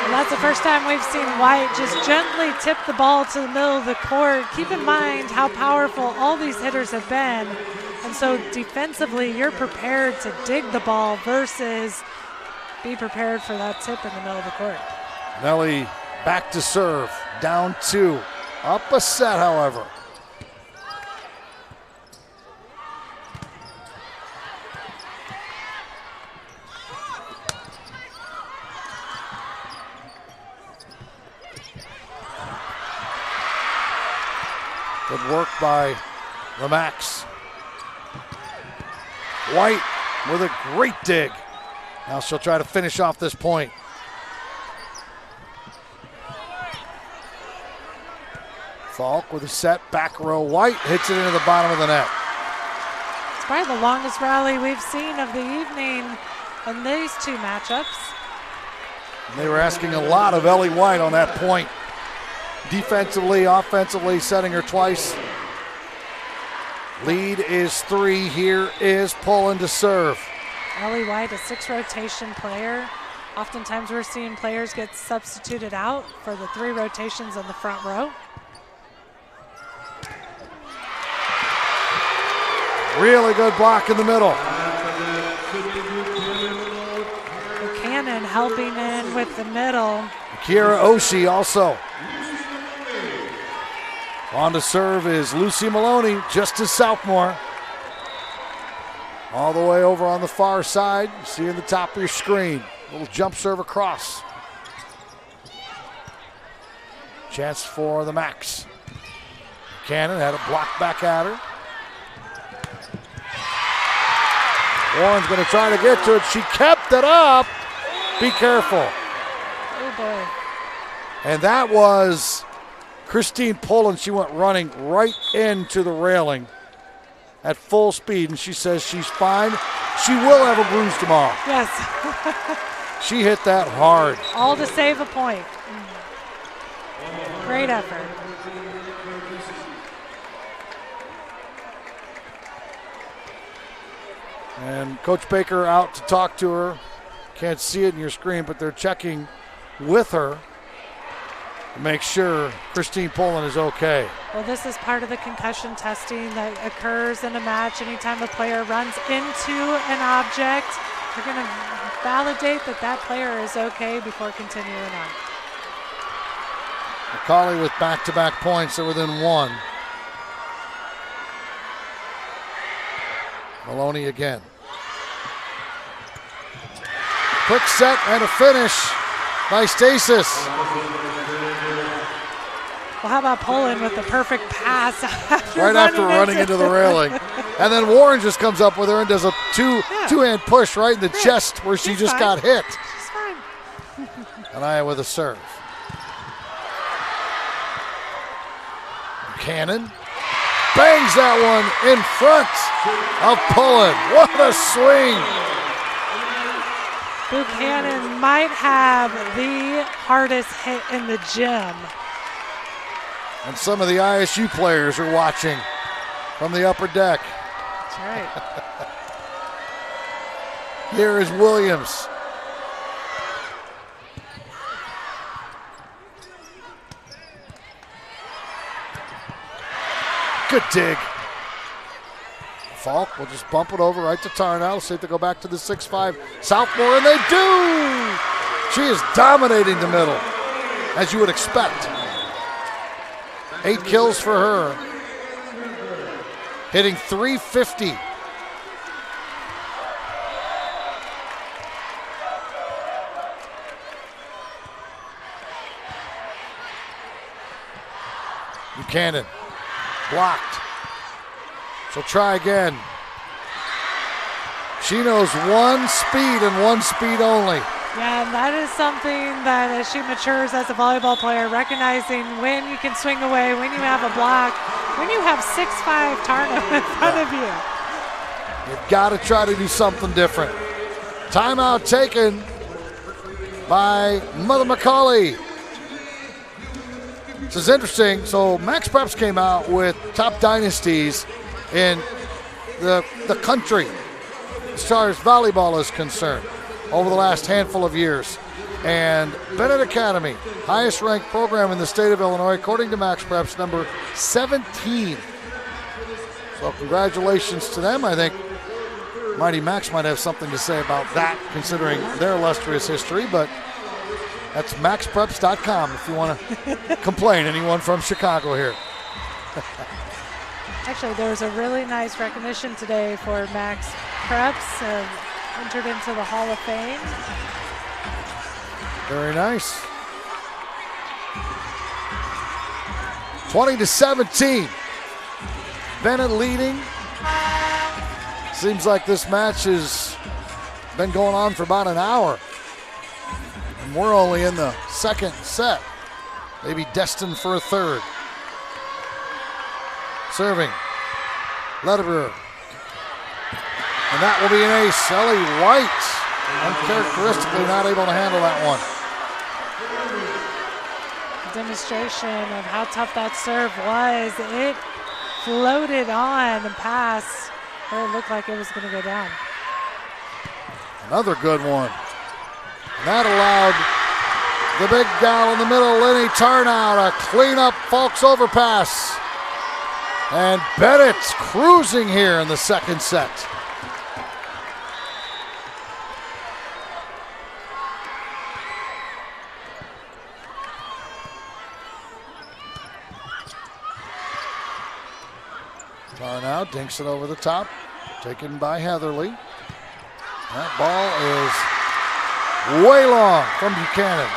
Speaker 3: Well, that's the first time we've seen White just gently tip the ball to the middle of the court. Keep in mind how powerful all these hitters have been. And so defensively, you're prepared to dig the ball versus be prepared for that tip in the middle of the court.
Speaker 1: Nelly back to serve, down 2. Up a set, however. Good work by the Max. White with a great dig. Now she'll try to finish off this point. Falk with a set, back row. White hits it into the bottom of the net.
Speaker 3: It's probably the longest rally we've seen of the evening in these 2 matchups.
Speaker 1: And they were asking a lot of Ellie White on that point. Defensively, offensively, setting her twice. Lead is 3. Here is Poland to serve.
Speaker 3: Ellie White, a 6 rotation player. Oftentimes we're seeing players get substituted out for the 3 rotations in the front row.
Speaker 1: Really good block in the middle.
Speaker 3: Buchanan helping in with the middle.
Speaker 1: Kira Oshie also. On to serve is Lucy Maloney, just as Southmore. All the way over on the far side, seeing the top of your screen. Little jump serve across. Chance for the Max. Cannon had a block back at her. Warren's going to try to get to it. She kept it up. Be careful.
Speaker 3: Oh, boy.
Speaker 1: And that was Christine Poland. She went running right into the railing at full speed, and she says she's fine. She will have a bruise tomorrow.
Speaker 3: Yes.
Speaker 1: She hit that hard.
Speaker 3: All to save a point. Great effort.
Speaker 1: And Coach Baker out to talk to her. Can't see it in your screen, but they're checking with her to make sure Christine Poland is okay.
Speaker 3: Well, this is part of the concussion testing that occurs in a match. Anytime a player runs into an object, they're going to validate that that player is okay before continuing on.
Speaker 1: McAuley with back-to-back points. They're within 1. Maloney again. Quick set and a finish by Stasis.
Speaker 3: Well, how about Poland with the perfect pass
Speaker 1: right after running into the railing. And then Warren just comes up with her and does a two-hand push right in the chest where she just got hit.
Speaker 3: She's fine.
Speaker 1: Anaya with a serve. Cannon bangs that one in front of Poland. What a swing.
Speaker 3: Buchanan might have the hardest hit in the gym.
Speaker 1: And some of the ISU players are watching from the upper deck.
Speaker 3: That's right.
Speaker 1: Here is Williams. Good dig. Falk will just bump it over right to Tarnow. See if they go back to the 6-5 Southmore, and they do! She is dominating the middle, as you would expect. 8 kills for her. Hitting .350. Buchanan blocked. She'll try again. She knows one speed and one speed only.
Speaker 3: Yeah, and that is something that as she matures as a volleyball player, recognizing when you can swing away, when you have a block, when you have 6'5" Tarno in front of you.
Speaker 1: You've got to try to do something different. Timeout taken by Mother McAuley. This is interesting. So Max Preps came out with top dynasties in the country as far as volleyball is concerned over the last handful of years. And Benet Academy, highest ranked program in the state of Illinois, according to Max Preps, number 17. So congratulations to them. I think Mighty Max might have something to say about that, considering their illustrious history, but that's maxpreps.com if you want to complain, anyone from Chicago here.
Speaker 3: Actually, there was a really nice recognition today for Max Preps, entered into the Hall of Fame.
Speaker 1: Very nice. 20-17. Benet leading. Seems like this match has been going on for about an hour. And we're only in the second set. Maybe destined for a third. Serving. Lederer. And that will be an ace. Ellie White, uncharacteristically not able to handle that one.
Speaker 3: Demonstration of how tough that serve was. It floated on and past where it looked like it was going to go down.
Speaker 1: Another good one. And that allowed the big gal in the middle, Lenny Tarnow, to clean up Falk's overpass. And Bennett's cruising here in the second set. Tarnow dinks it over the top, taken by Heatherly. That ball is way long from Buchanan.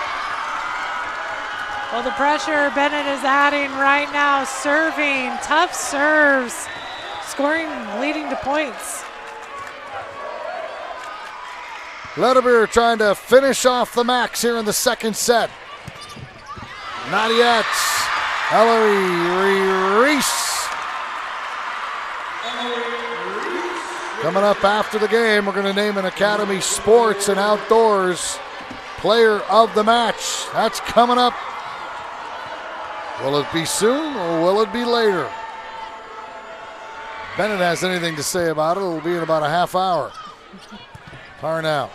Speaker 3: Well, the pressure Benet is adding right now, serving, tough serves, scoring, leading to points.
Speaker 1: Lederer trying to finish off the Max here in the second set. Not yet. Ellery Reese. Coming up after the game, we're going to name an Academy Sports and Outdoors Player of the Match. That's coming up. Will it be soon or will it be later? Benet has anything to say about it, it'll be in about a half hour. Tarnow.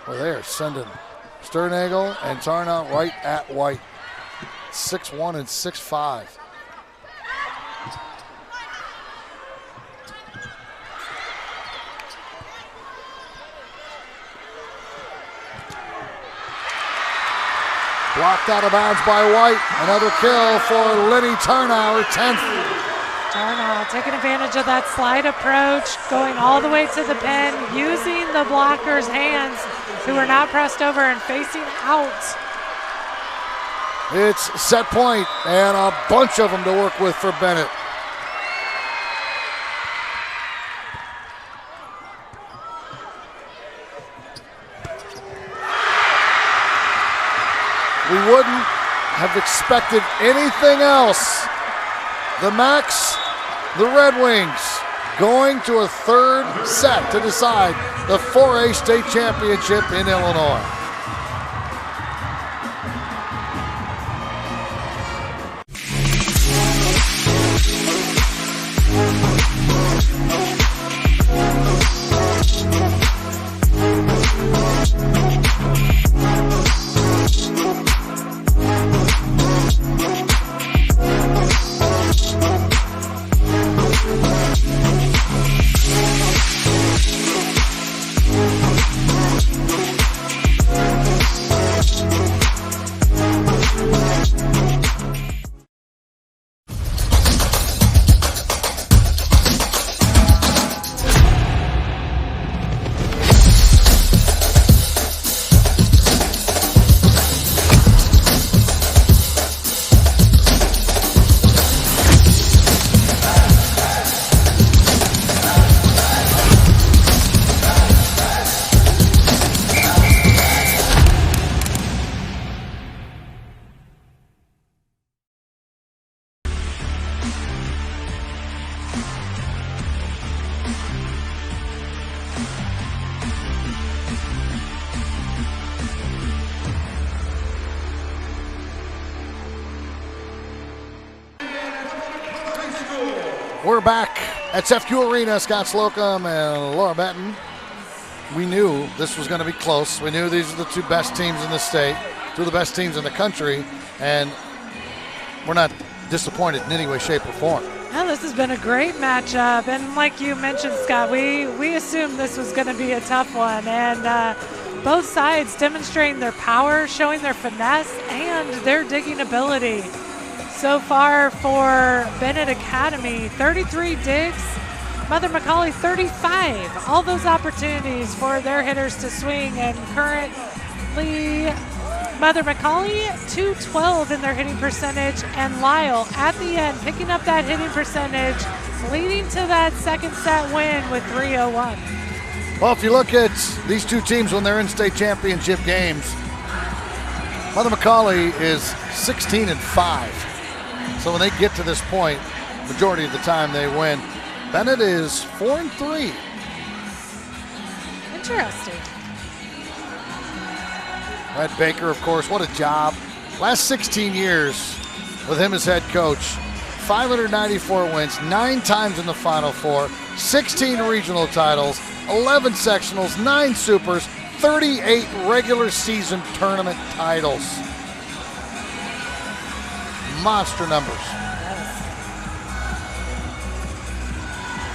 Speaker 1: Well, they're sending Sternagel and Tarnow right at White. 6'1" and 6'5". Blocked out of bounds by White. Another kill for Lenny Tarnow, her 10th.
Speaker 3: Tarnow taking advantage of that slide approach, going all the way to the pin, using the blocker's hands, who are not pressed over and facing out.
Speaker 1: It's set point and a bunch of them to work with for Benet. We wouldn't have expected anything else. The Max, the Red Wings, going to a third set to decide the 4A state championship in Illinois. We're back at CEFCU Arena. Scott Slocum and Laura Benton. We knew this was going to be close. We knew these are the two best teams in the state, two of the best teams in the country, and we're not disappointed in any way, shape, or form.
Speaker 3: Well, this has been a great matchup, and like you mentioned, Scott, we assumed this was going to be a tough one, and both sides demonstrating their power, showing their finesse, and their digging ability. So far for Benet Academy, 33 digs, Mother McAuley 35. All those opportunities for their hitters to swing, and currently Mother McAuley 212 in their hitting percentage, and Lyle at the end picking up that hitting percentage, leading to that second set win with 301.
Speaker 1: Well, if you look at these two teams when they're in state championship games, Mother McAuley is 16-5. So when they get to this point, majority of the time they win. Benet is 4-3.
Speaker 3: Interesting.
Speaker 1: Red Baker, of course, what a job. Last 16 years with him as head coach, 594 wins, 9 times in the Final Four, 16 regional titles, 11 sectionals, 9 supers, 38 regular season tournament titles. Monster numbers.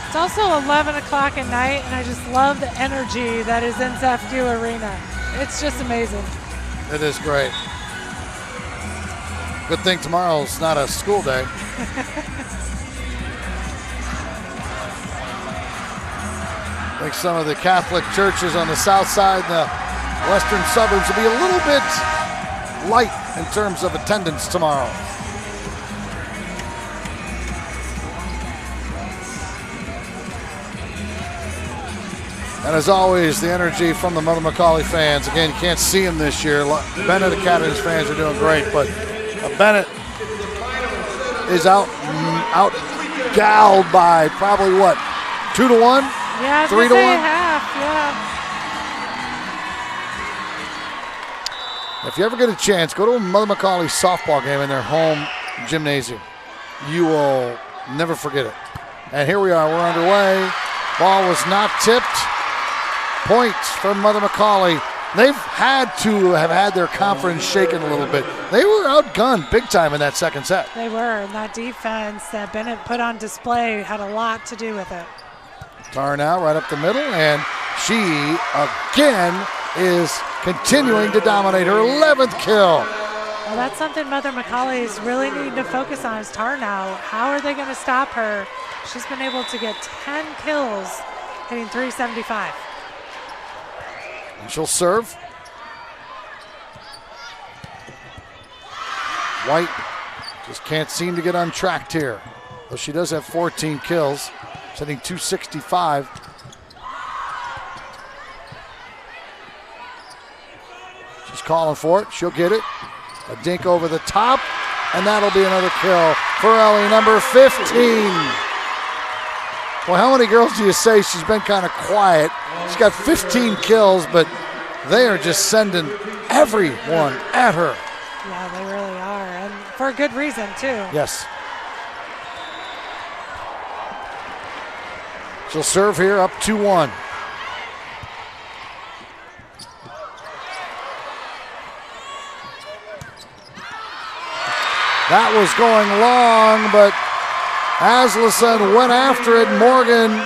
Speaker 3: It's also 11 o'clock at night, and I just love the energy that is in CEFCU Arena. It's just amazing.
Speaker 1: It is great. Good thing tomorrow's not a school day. I think some of the Catholic churches on the south side, the western suburbs, will be a little bit light in terms of attendance tomorrow. And as always, the energy from the Mother McAuley fans. Again, you can't see them this year. Benet Academy's fans are doing great, but Benet is out-galled by probably what, 2-1?
Speaker 3: Yeah,
Speaker 1: 3-1?
Speaker 3: Half, yeah.
Speaker 1: If you ever get a chance, go to a Mother McAuley softball game in their home gymnasium. You will never forget it. And here we are, we're underway. Ball was not tipped. Points from Mother McAuley. They've had to have had their confidence shaken a little bit. They were outgunned big time in that second set.
Speaker 3: They were, and that defense that Benet put on display had a lot to do with it.
Speaker 1: Tarnow right up the middle, and she again is continuing to dominate, her 11th kill.
Speaker 3: Well, that's something Mother McAuley is really needing to focus on is Tarnow. How are they going to stop her? She's been able to get 10 kills, hitting 375.
Speaker 1: And she'll serve. White just can't seem to get untracked here. Though she does have 14 kills, setting 265. She's calling for it. She'll get it. A dink over the top, and that'll be another kill for Ellie, number 15. Well, how many girls do you say she's been kind of quiet? She's got 15 kills, but they are just sending everyone at her.
Speaker 3: Yeah, they really are, and for a good reason, too.
Speaker 1: Yes. She'll serve here up 2-1. That was going long, but Aslison went after it. Morgan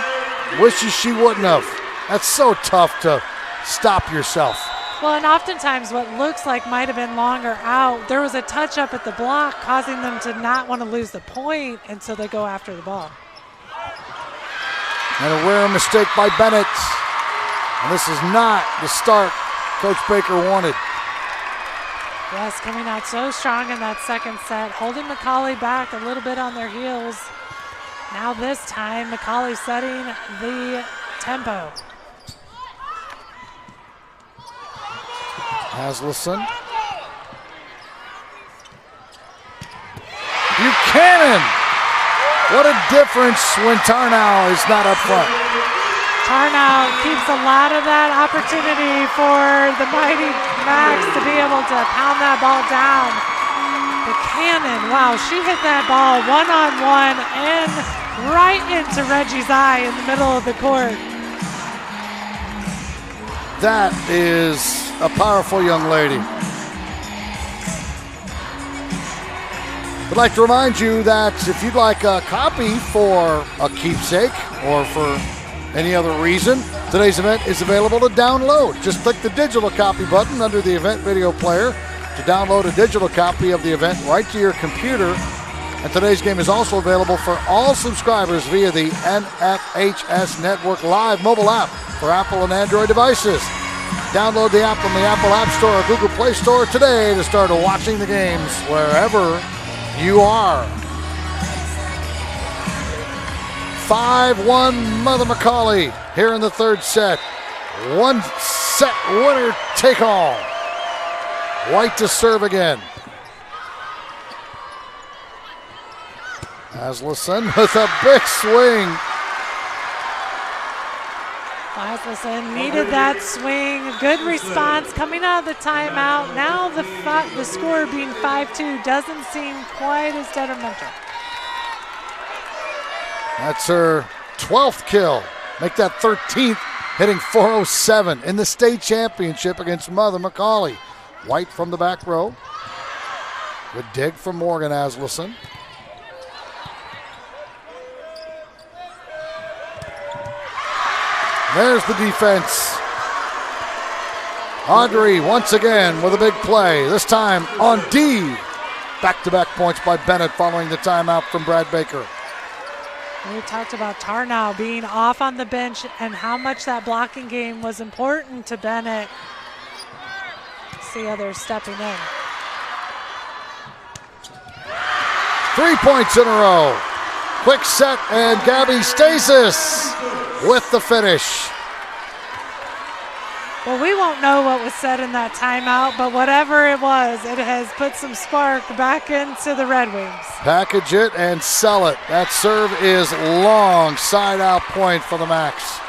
Speaker 1: wishes she wouldn't have. That's so tough to stop yourself.
Speaker 3: Well, and oftentimes what looks like might have been longer out, there was a touch up at the block causing them to not want to lose the point, and so they go after the ball.
Speaker 1: And a rare mistake by Benet. And this is not the start Coach Baker wanted.
Speaker 3: Yes, coming out so strong in that second set, holding McAuley back a little bit on their heels. Now this time, McAuley setting the tempo.
Speaker 1: Aslison. Buchanan! What a difference when Tarnow is not up front.
Speaker 3: Tarnow keeps a lot of that opportunity for the mighty Max to be able to pound that ball down. Buchanan, wow, she hit that ball one-on-one in right into Reggie's eye in the middle of the court.
Speaker 1: That is a powerful young lady. I'd like to remind you that if you'd like a copy for a keepsake or for any other reason, today's event is available to download. Just click the digital copy button under the event video player to download a digital copy of the event right to your computer. And today's game is also available for all subscribers via the NFHS Network Live mobile app for Apple and Android devices. Download the app from the Apple App Store or Google Play Store today to start watching the games wherever you are. 5-1 Mother McAuley here in the third set. One set winner take all. White to serve again. Asleson with a big swing.
Speaker 3: Asleson needed that swing. Good response coming out of the timeout. Now the score being 5-2 doesn't seem quite as detrimental. That's
Speaker 1: her 12th kill. Make that 13th, hitting .407 in the state championship against Mother McAuley. White from the back row. Good dig from Morgan Asleson. There's the defense. Audrey once again with a big play, this time on D. Back-to-back points by Benet following the timeout from Brad Baker.
Speaker 3: We talked about Tarnow being off on the bench and how much that blocking game was important to Benet. See others stepping in.
Speaker 1: 3 points in a row. Quick set, and Gabby Stasis with the finish.
Speaker 3: Well, we won't know what was said in that timeout, but whatever it was, it has put some spark back into the Red Wings.
Speaker 1: Package it and sell it. That serve is long, side out point for the Max.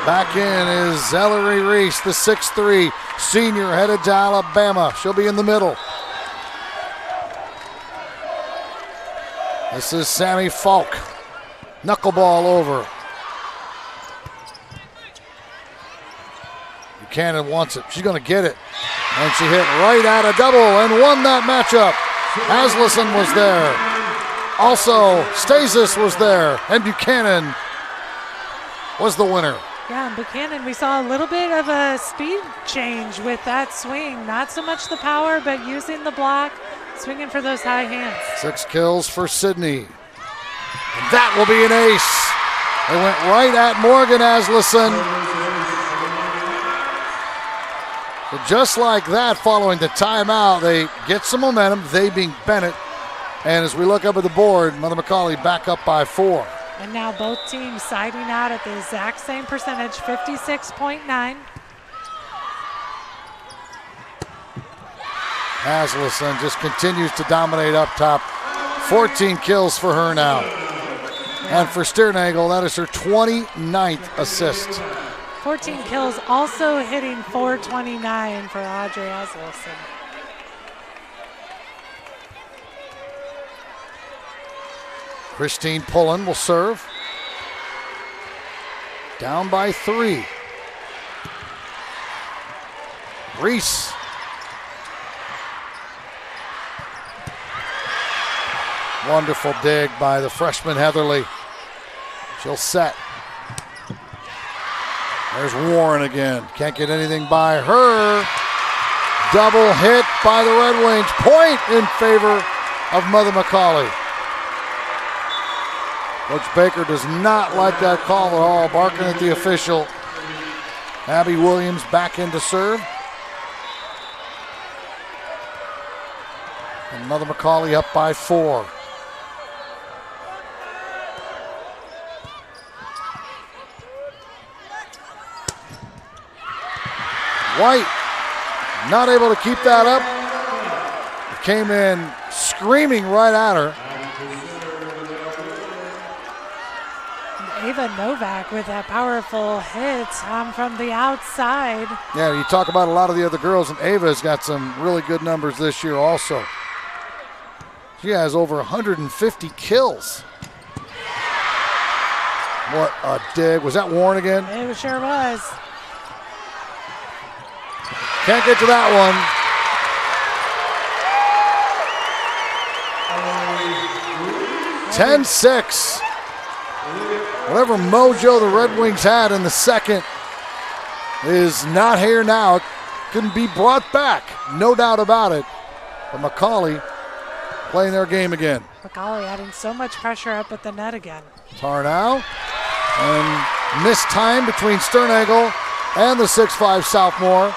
Speaker 1: Back in is Ellery Reese, the 6'3", senior headed to Alabama. She'll be in the middle. This is Sammy Falk. Knuckleball over. Buchanan wants it. She's going to get it. And she hit right at a double and won that matchup. Asleson was there. Also, Stasis was there. And Buchanan was the winner.
Speaker 3: Yeah, and Buchanan, we saw a little bit of a speed change with that swing. Not so much the power, but using the block, swinging for those high hands. 6
Speaker 1: kills for Sydney. And that will be an ace. They went right at Morgan Asleson. So just like that, following the timeout, they get some momentum, they being Benet. And as we look up at the board, Mother McAuley back up by 4.
Speaker 3: And now both teams siding out at the exact same percentage, 56.9.
Speaker 1: Asleson just continues to dominate up top. 14 kills for her now. And for Stiernagel, that is her 29th assist.
Speaker 3: 14 kills, also hitting .429 for Audrey Asleson.
Speaker 1: Christine Pullen will serve. Down by 3. Reese. Wonderful dig by the freshman Heatherly. She'll set. There's Warren again. Can't get anything by her. Double hit by the Red Wings. Point in favor of Mother McAuley. Coach Baker does not like that call at all, barking at the official. Abby Williams back in to serve. And Mother McAuley up by 4. White not able to keep that up. It came in screaming right at her.
Speaker 3: Ava Novak with that powerful hit from the outside.
Speaker 1: Yeah, you talk about a lot of the other girls, and Ava's got some really good numbers this year also. She has over 150 kills. What a dig. Was that Warren again?
Speaker 3: It sure was.
Speaker 1: Can't get to that one. 10-6. Whatever mojo the Red Wings had in the second is not here now. It can be brought back, no doubt about it. But McAuley playing their game again.
Speaker 3: McAuley adding so much pressure up at the net again.
Speaker 1: Tarnow, and missed time between Sternagel and the 6'5 sophomore.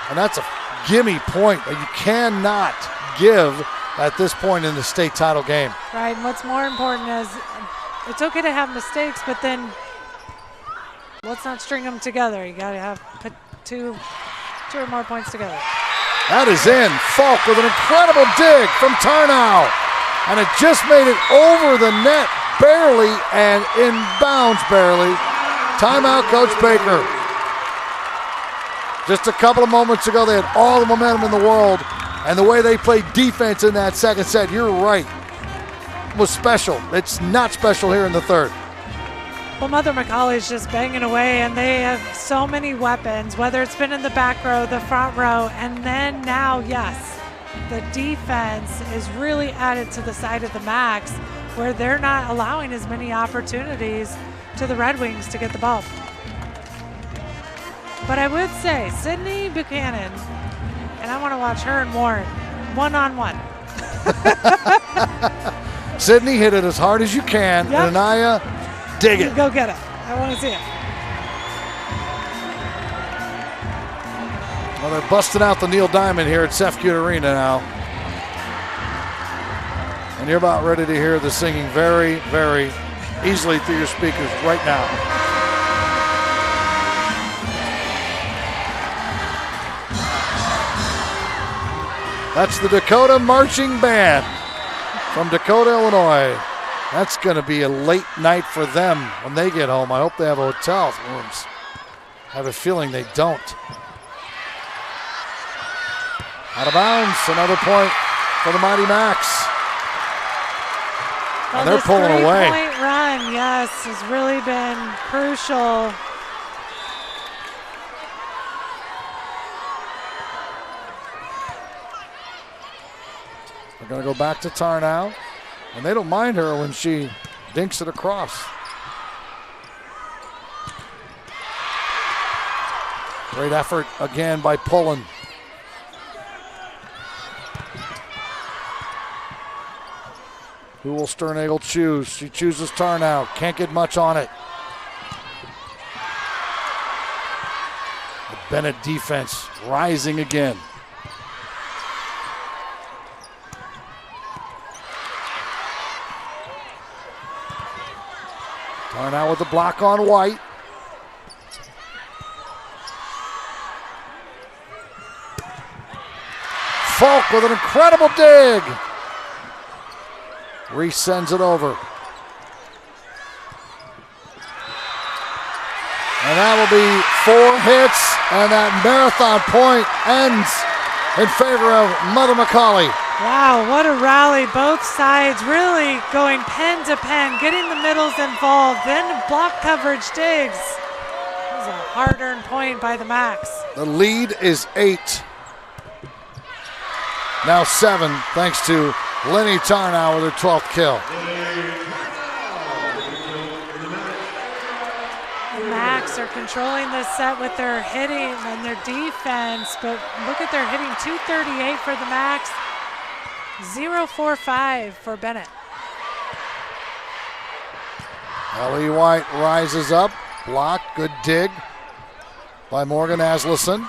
Speaker 1: And that's a gimme point that you cannot give at this point in the state title game.
Speaker 3: Right, and what's more important is it's okay to have mistakes, but then let's not string them together. You got to have put two or more points together.
Speaker 1: That is in. Falk with an incredible dig from Tarnow. And it just made it over the net barely and in bounds barely. Timeout, Coach Baker. Just a couple of moments ago, they had all the momentum in the world. And the way they played defense in that second set, you're right, was special. It's not special here in the third.
Speaker 3: Well, Mother McAuley's just banging away, and they have so many weapons, whether it's been in the back row, the front row, and then now, yes, the defense is really added to the side of the Max, where they're not allowing as many opportunities to the Red Wings to get the ball. But I would say, Sydney Buchanan, and I want to watch her and Warren one-on-one.
Speaker 1: Sydney hit it as hard as you can,
Speaker 3: Yep.
Speaker 1: and Anaya, dig it.
Speaker 3: Go get it. I want to see it.
Speaker 1: Well, they're busting out the Neil Diamond here at Sefcoot Arena now. And you're about ready to hear the singing very, very easily through your speakers right now. That's the Dakota Marching Band from Dakota, Illinois. That's going to be a late night for them when they get home. I hope they have hotel rooms. I have a feeling they don't. Out of bounds, another point for the Mighty Max. And they're pulling away.
Speaker 3: This 3-point run, yes, has really been crucial.
Speaker 1: They're going to go back to Tarnow, and they don't mind her when she dinks it across. Great effort again by Pullen. Who will Sternagel choose? She chooses Tarnow. Can't get much on it. The Benet defense rising again. Tarnow with the block on White. Falk with an incredible dig. Reese sends it over. And that will be 4 hits, and that marathon point ends in favor of Mother McAuley.
Speaker 3: Wow, what a rally. Both sides really going pen to pen, getting the middles involved, then block coverage digs. That was a hard-earned point by the Max.
Speaker 1: The lead is 8. Now 7, thanks to Lenny Tarnow with her 12th kill.
Speaker 3: The Max are controlling this set with their hitting and their defense, but look at their hitting, 238 for the Max, 0.45 for Benet.
Speaker 1: Ellie White rises up, block, good dig by Morgan Asleson.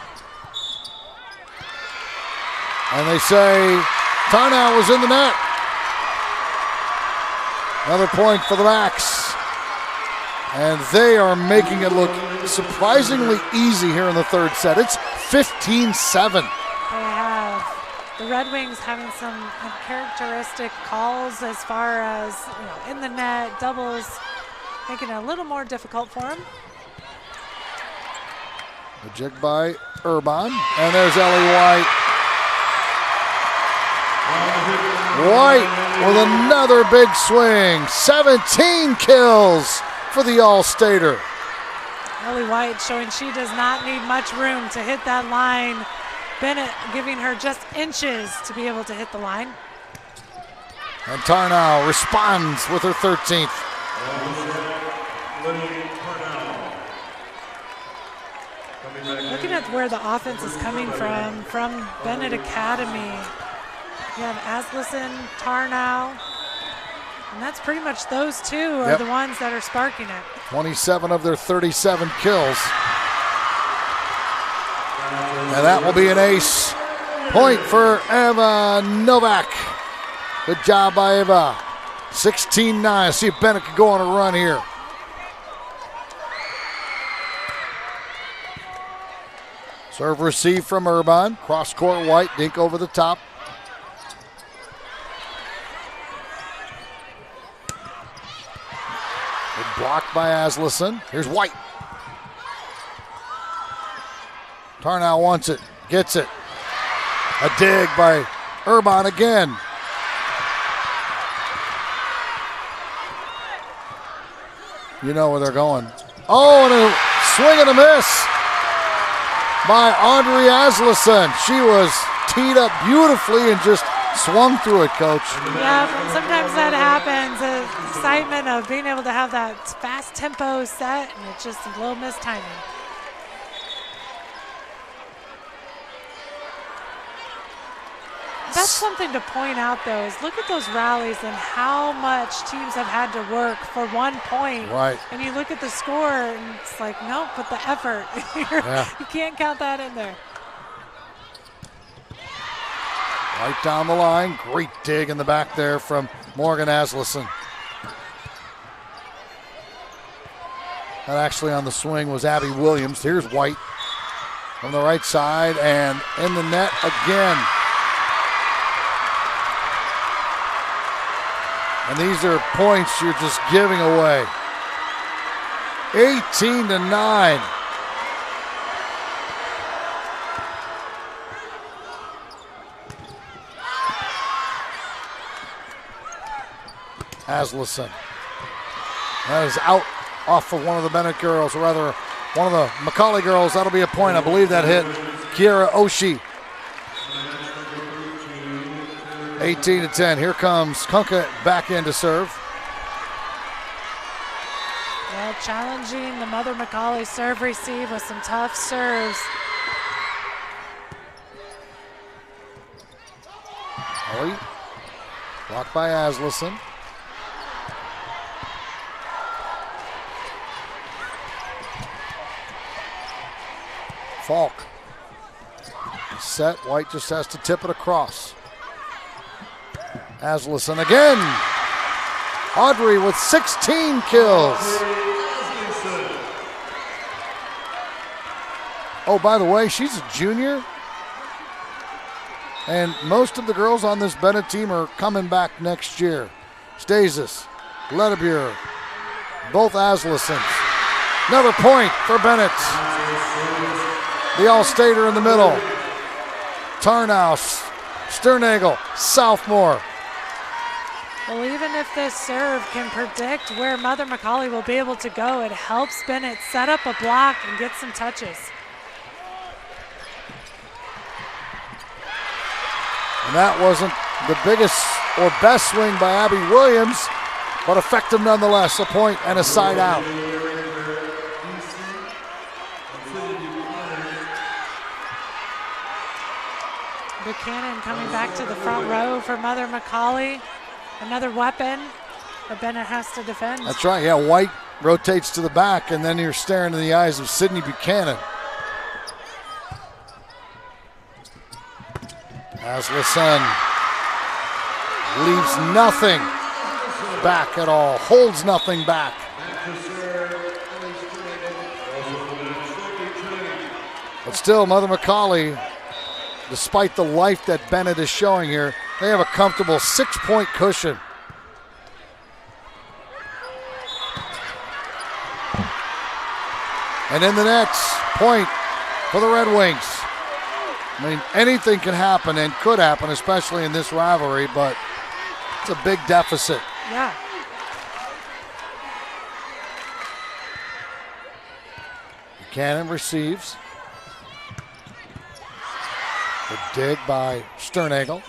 Speaker 1: And they say Tarnow was in the net. Another point for the Max. And they are making it look surprisingly easy here in the third set. It's 15-7.
Speaker 3: They have the Red Wings having some uncharacteristic calls as far as, in the net, doubles, making it a little more difficult for them.
Speaker 1: A jig by Urban. And there's Ellie White. White with another big swing. 17 kills for the All-Stater.
Speaker 3: Ellie White showing she does not need much room to hit that line. Benet giving her just inches to be able to hit the line.
Speaker 1: And Tarnow responds with her 13th.
Speaker 3: Looking at where the offense is coming from Benet Academy. You have Asmussen, Tarnow, and that's pretty much those two are the ones that are sparking it.
Speaker 1: 27 of their 37 kills. And that will be an ace. Point for Eva Novak. Good job by Eva. 16-9. See if Benet can go on a run here. Serve receive from Urban. Cross court White. Dink over the top. Good block by Asmussen. Here's White. Tarnow wants it. Gets it. A dig by Urban again. You know where they're going. Oh, and a swing and a miss by Audrey Asmussen. She was teed up beautifully and just swung through it, Coach.
Speaker 3: Yeah, sometimes that happens. The excitement of being able to have that fast tempo set, and it's just a little mistiming. That's something to point out, though, is look at those rallies and how much teams have had to work for 1 point.
Speaker 1: Right.
Speaker 3: And you look at the score, and it's like, no, but the effort. You can't count that in there.
Speaker 1: Right down the line. Great dig in the back there from Morgan Asmussen. That actually on the swing was Abby Williams. Here's White from the right side and in the net again. And these are points you're just giving away. 18-9. Asmussen. That is out off of one of the Benet girls, or rather one of the McAuley girls. That'll be a point. I believe that hit Kiera Oshie. 18-10. Here comes Kunka back in to serve.
Speaker 3: Well, challenging the Mother McAuley serve receive with some tough serves.
Speaker 1: Ollie. Blocked by Asmussen. Falk. Set. White just has to tip it across. Asmussen again. Audrey with 16 kills. Oh, by the way, she's a junior. And most of the girls on this Benet team are coming back next year. Stasis, Ledebure, both Asmussens. Another point for Benet. The All-Stater in the middle. Tarnow, Sternagel, Southmore.
Speaker 3: Well, even if this serve can predict where Mother McAuley will be able to go, it helps Benet set up a block and get some touches.
Speaker 1: And that wasn't the biggest or best swing by Abby Williams, but effective nonetheless. A point and a side out.
Speaker 3: Buchanan coming back to the front row for Mother McAuley. Another weapon that Benet has to defend.
Speaker 1: That's right, yeah, White rotates to the back, and then you're staring in the eyes of Sydney Buchanan. Asmussen leaves nothing back at all, holds nothing back. But still, Mother McAuley, despite the life that Benet is showing here, they have a comfortable 6-point cushion. And in the nets, point for the Red Wings. I mean, anything can happen and could happen, especially in this rivalry, but It's a big deficit.
Speaker 3: Yeah.
Speaker 1: Buchanan receives. The dig by Sternagel.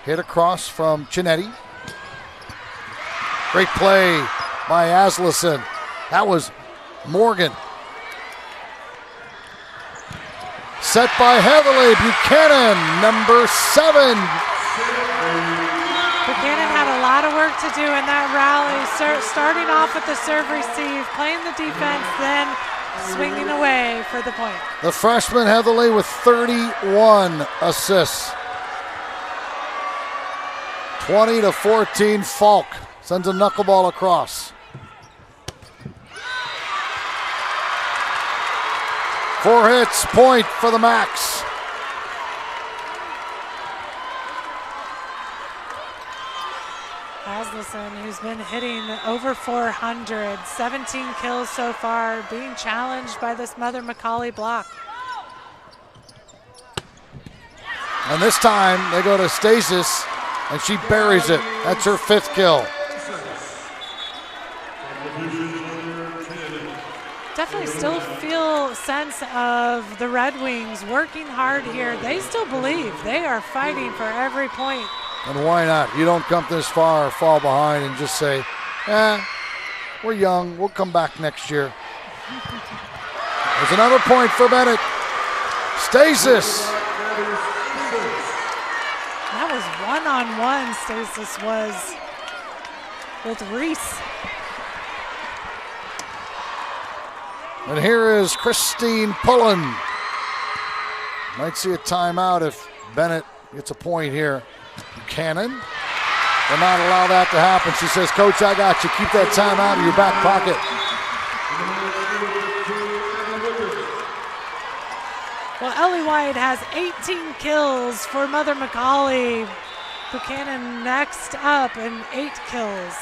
Speaker 1: Hit across from Chinetti. Great play by Aslison. That was Morgan. Set by Heatherly. Buchanan, number 7.
Speaker 3: Buchanan had a lot of work to do in that rally, starting off with the serve receive, playing the defense, then swinging away for the point.
Speaker 1: The freshman Heatherly with 31 assists. 20-14, Falk sends a knuckleball across. 4 hits, point for the Max.
Speaker 3: Aslison, who's been hitting over 400, 17 kills so far, being challenged by this Mother McAuley block.
Speaker 1: And this time they go to Stasis, and she buries it. That's her 5th kill.
Speaker 3: Definitely still feel a sense of the Red Wings working hard here. They still believe they are fighting for every point.
Speaker 1: And why not? You don't come this far or fall behind and just say, we're young, we'll come back next year. There's another point for Benet. Stasis.
Speaker 3: That was one-on-one, Stasis was with Reese.
Speaker 1: And here is Christine Pullen. Might see a timeout if Benet gets a point here. Buchanan will not allow that to happen. She says, Coach, I got you. Keep that timeout in your back pocket.
Speaker 3: Well, Ellie White has 18 kills for Mother McAuley. Buchanan next up and 8 kills.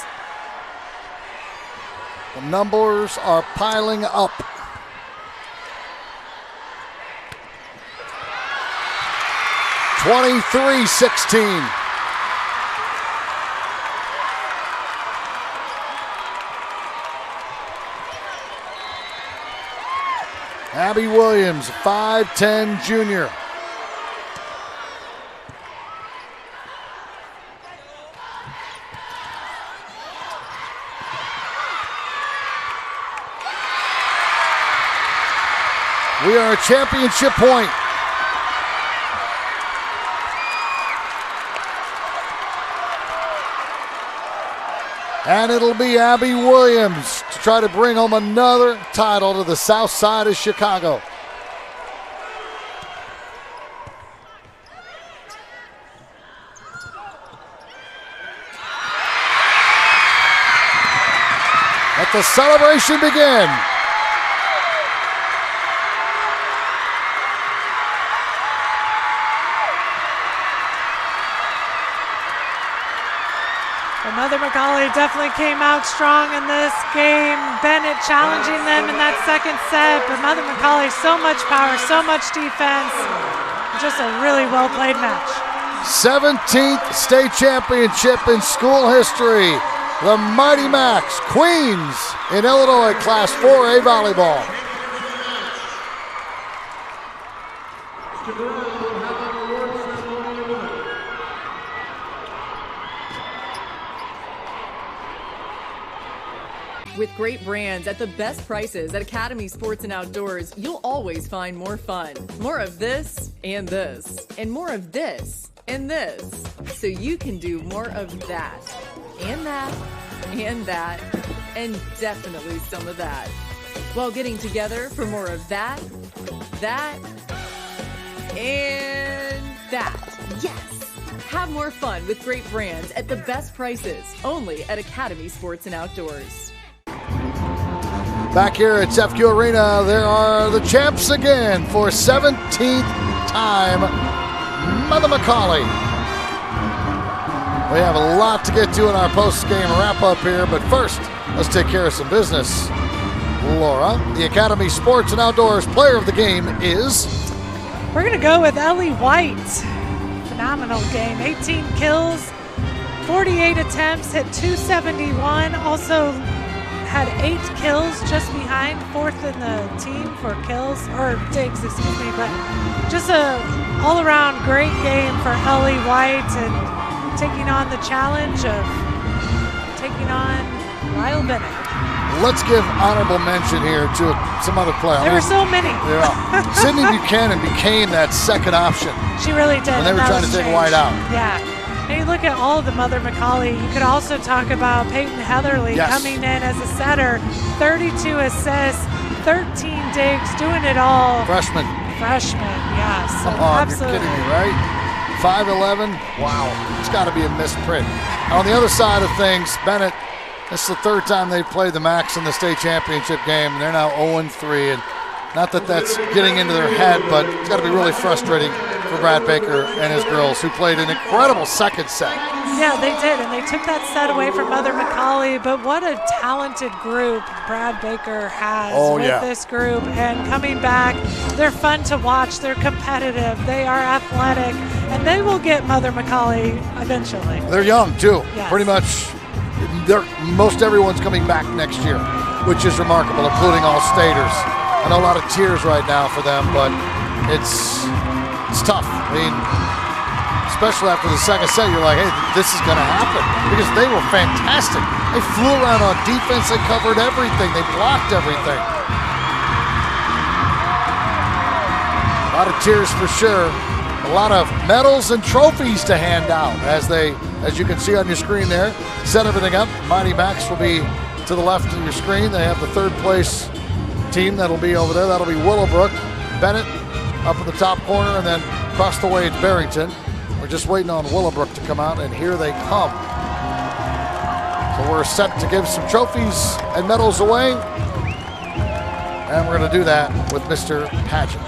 Speaker 1: The numbers are piling up. (23-16). Abby Williams, 5'10" junior. We are a championship point. And it'll be Abby Williams to try to bring home another title to the south side of Chicago. Let the celebration begin.
Speaker 3: Mother McAuley definitely came out strong in this game. Benet challenging them in that second set, but Mother McAuley, so much power, so much defense. Just a really well-played match.
Speaker 1: 17th state championship in school history. The Mighty Macs, Queens in Illinois, Class 4A volleyball.
Speaker 5: With great brands at the best prices at Academy Sports and Outdoors, you'll always find more fun. More of this and this, and more of this and this. So you can do more of that, and that, and that, and definitely some of that. While getting together for more of that, and that. Yes! Have more fun with great brands at the best prices, only at Academy Sports and Outdoors.
Speaker 1: Back here at FQ Arena, there are the champs again for 17th time, Mother McAuley. We have a lot to get to in our post-game wrap-up here, but first, let's take care of some business. Laura, the Academy Sports and Outdoors player of the game is?
Speaker 3: We're going to go with Ellie White phenomenal game. 18 kills, 48 attempts, hit 271. Also had 8 kills, just behind, 4th in the team for kills, or digs, excuse me. But just a all-around great game for Ellie White, and taking on the challenge of taking on Lyle Benet.
Speaker 1: Let's give honorable mention here to some other players.
Speaker 3: There were so many.
Speaker 1: Yeah. Sydney Buchanan became that second option.
Speaker 3: She really did.
Speaker 1: When they were trying to take White out.
Speaker 3: Yeah. And you look at all of the Mother McAuley. You could also talk about Peyton Heatherly coming in as a setter. 32 assists, 13 digs, doing it all.
Speaker 1: Freshman,
Speaker 3: yes. So
Speaker 1: come on,
Speaker 3: absolutely.
Speaker 1: you're kidding me, right? 5'11", wow, it's got to be a misprint. On the other side of things, Benet, this is the 3rd time they've played the Max in the state championship game, and they're now 0-3. And not that that's getting into their head, but it's got to be really frustrating for Brad Baker and his girls, who played an incredible second set.
Speaker 3: Yeah, they did, and they took that set away from Mother McAuley, but what a talented group Brad Baker has with this group. And coming back, they're fun to watch, they're competitive, they are athletic, and they will get Mother McAuley eventually.
Speaker 1: They're young, too.
Speaker 3: Yes.
Speaker 1: Pretty much, most everyone's coming back next year, which is remarkable, including all staters. I know a lot of tears right now for them, but it's tough. I mean, especially after the second set, you're like, hey, this is going to happen, because they were fantastic. They flew around on defense. They covered everything. They blocked everything. A lot of tears for sure. A lot of medals and trophies to hand out as you can see on your screen there, set everything up. Mighty Max will be to the left of your screen. They have the 3rd place team that'll be over there. That'll be Willowbrook. Benet up in the top corner, and then across the way it's Barrington. We're just waiting on Willowbrook to come out, and here they come. So we're set to give some trophies and medals away, and we're going to do that with Mr. Pageant.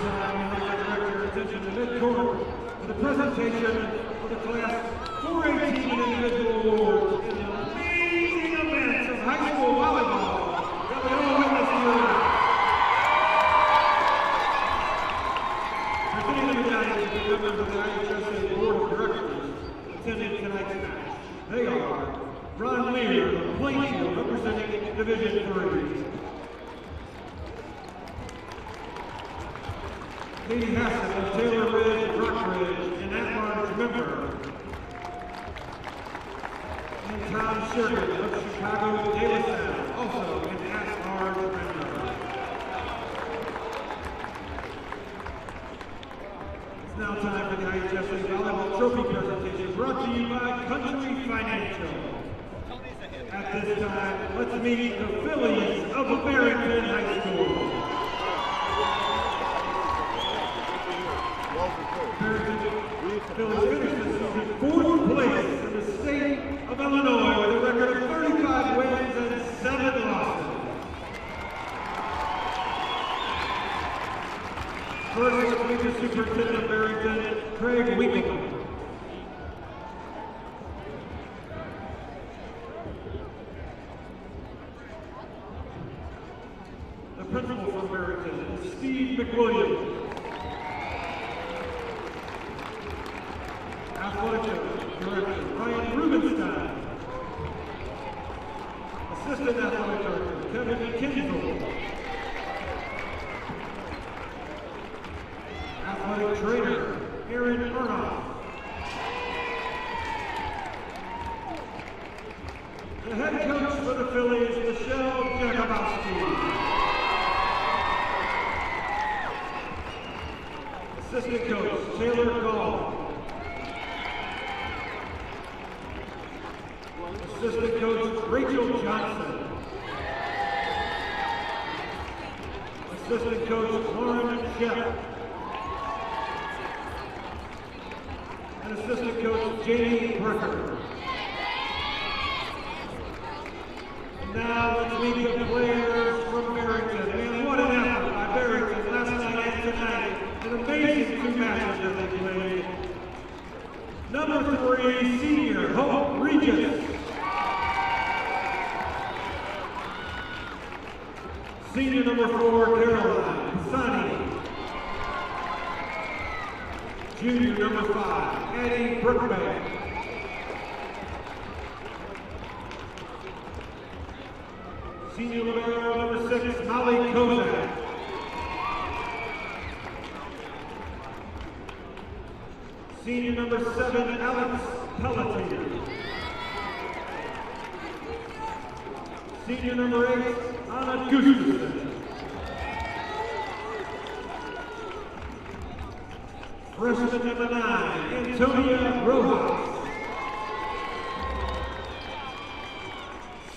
Speaker 2: time, I'd like to direct your attention to mid-court for the presentation of the Class 418 Individual Awards in the amazing events of high school volleyball that we all witnessed here tonight. Presenting the medallions to the members of the IHSA Board of Directors attending tonight's match. They are Ron Lear of Plainfield, representing Division 3. Katie Hassett of Taylor Ridge, Rockridge, an at-large member. And Tom Sherman of Chicago, Davidson, also an at-large member. It's now time for the IHSA Volleyball Trophy presentation, brought to you by Country Financial. At this time, let's meet the Phillies of Barrington High School. Phillies finished the season 4th place in the state of Illinois with a record of 35 wins and 7 losses. First, let's meet the superintendent of Barrington, Craig Winkle. The principal from Barrington is Steve McAuley. Athletic Director Ryan Rubenstein. Assistant Athletic Director Kevin Kinsel. Athletic Trainer Aaron Arnoff. The head coach for the Phillies, Michelle Jakubowski. Assistant coach Taylor Gall. Assistant coach Rachel Johnson. Assistant coach Lauren Shepp. And assistant coach Jamie Bricker. And now let's meet the players from Barrington. Man, what an effort by Barrington last night and tonight. An amazing 2 matches that they played. Number 3, senior Hope Regis. Senior number 4, Caroline Pisani. Junior number 5, Addie Brookbank. Senior libero number 6, Molly Kozak. Senior number 7, Alex Pelletier. Senior number 8, Anna Gustafson. Freshman number 9, Antonia Rojas.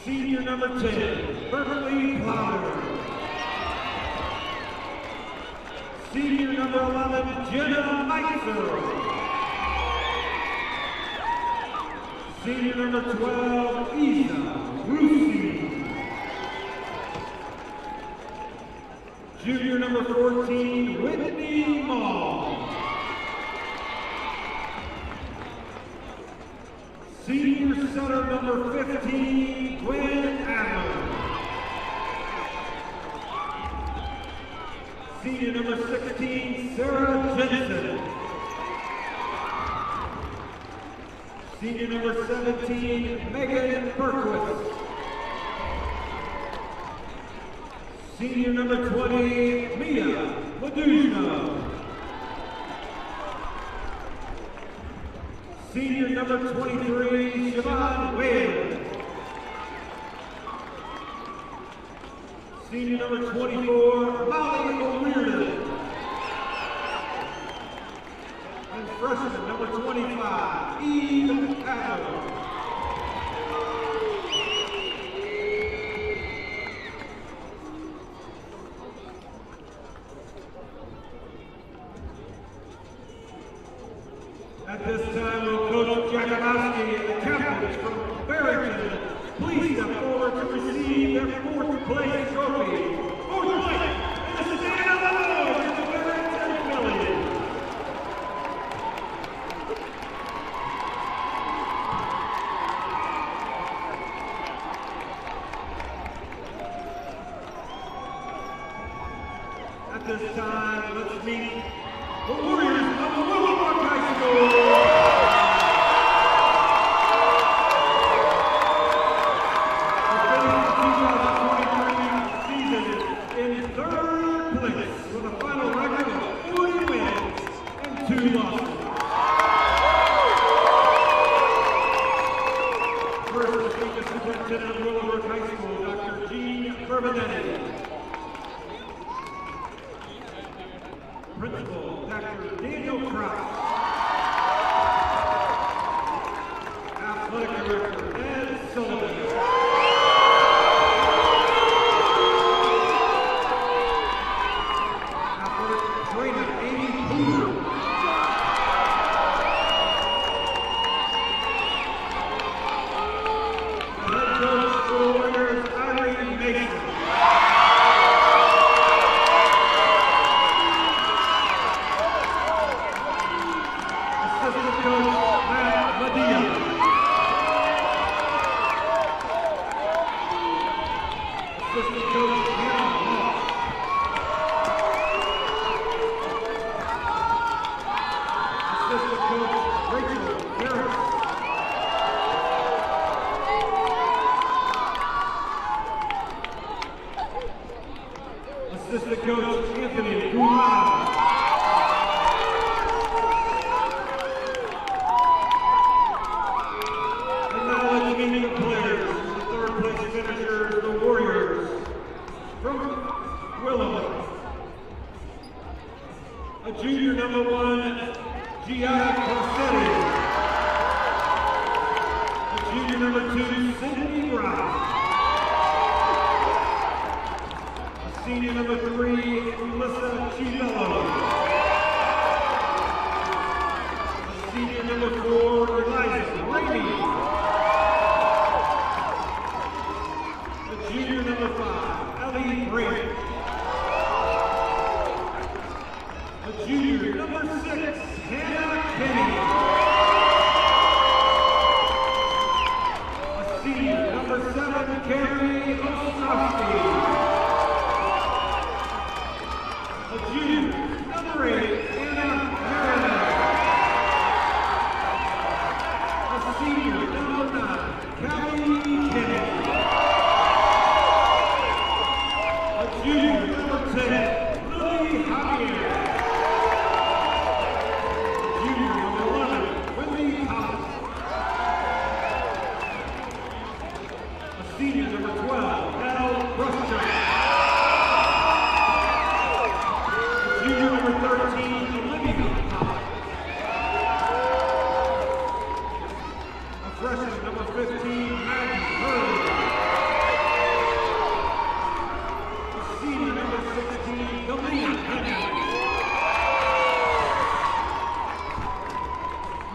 Speaker 2: Senior number 10, Berkeley Plowder. Senior number 11, Jenna Meiser. Senior number 12, Isa Rusi. Junior number 14, Whitney Mall. Senior setter number 15, Gwen Adler. Senior number 16, Sarah Jensen. Senior number 17, Megan Berkowitz. Senior number 20, Mia Medusa. Senior number 23, Siobhan Whalen. Senior number 24, Molly O'Riordan. And freshman number 25, Eve Adler. At this time, will Coach Jakubowski and the captains from Barrington please step forward to receive their 4th place trophy. 4th place in the state of Illinois to the Barrington time, let's meet the Warriors of Willowbrook High School. In third place with a final record of 40 wins and 2 losses. First to speak the superintendent of Willowbrook High School, Dr. Benet. Principal, Dr. Daniel Cross. Athletic Director, Ed Sullivan. Assistant Coach Anthony Gumara. And now let's meet the players. The third place finishers, the Warriors from Willowbrook. A junior number 1, Gia Corsetti. A junior number 2, Sydney Brown. Senior number 3, Melissa Chivello. Senior number 4, Eliza Rainey. The junior number 5, Ellie Brandt. The junior number 6, Hannah Kenny. A senior number 7, Carrie Ostrowski. Junior number 8, Anna Harriman. A senior number 9, Callie Kennedy. A junior number 10, Lily Javier. Junior number 11, Wendy Thomas. A senior number 12, Elle Bruster. Junior number 13, Olivia Thomas. A freshman number 15, Maggie Hurley. A senior number 16, Galena Henry.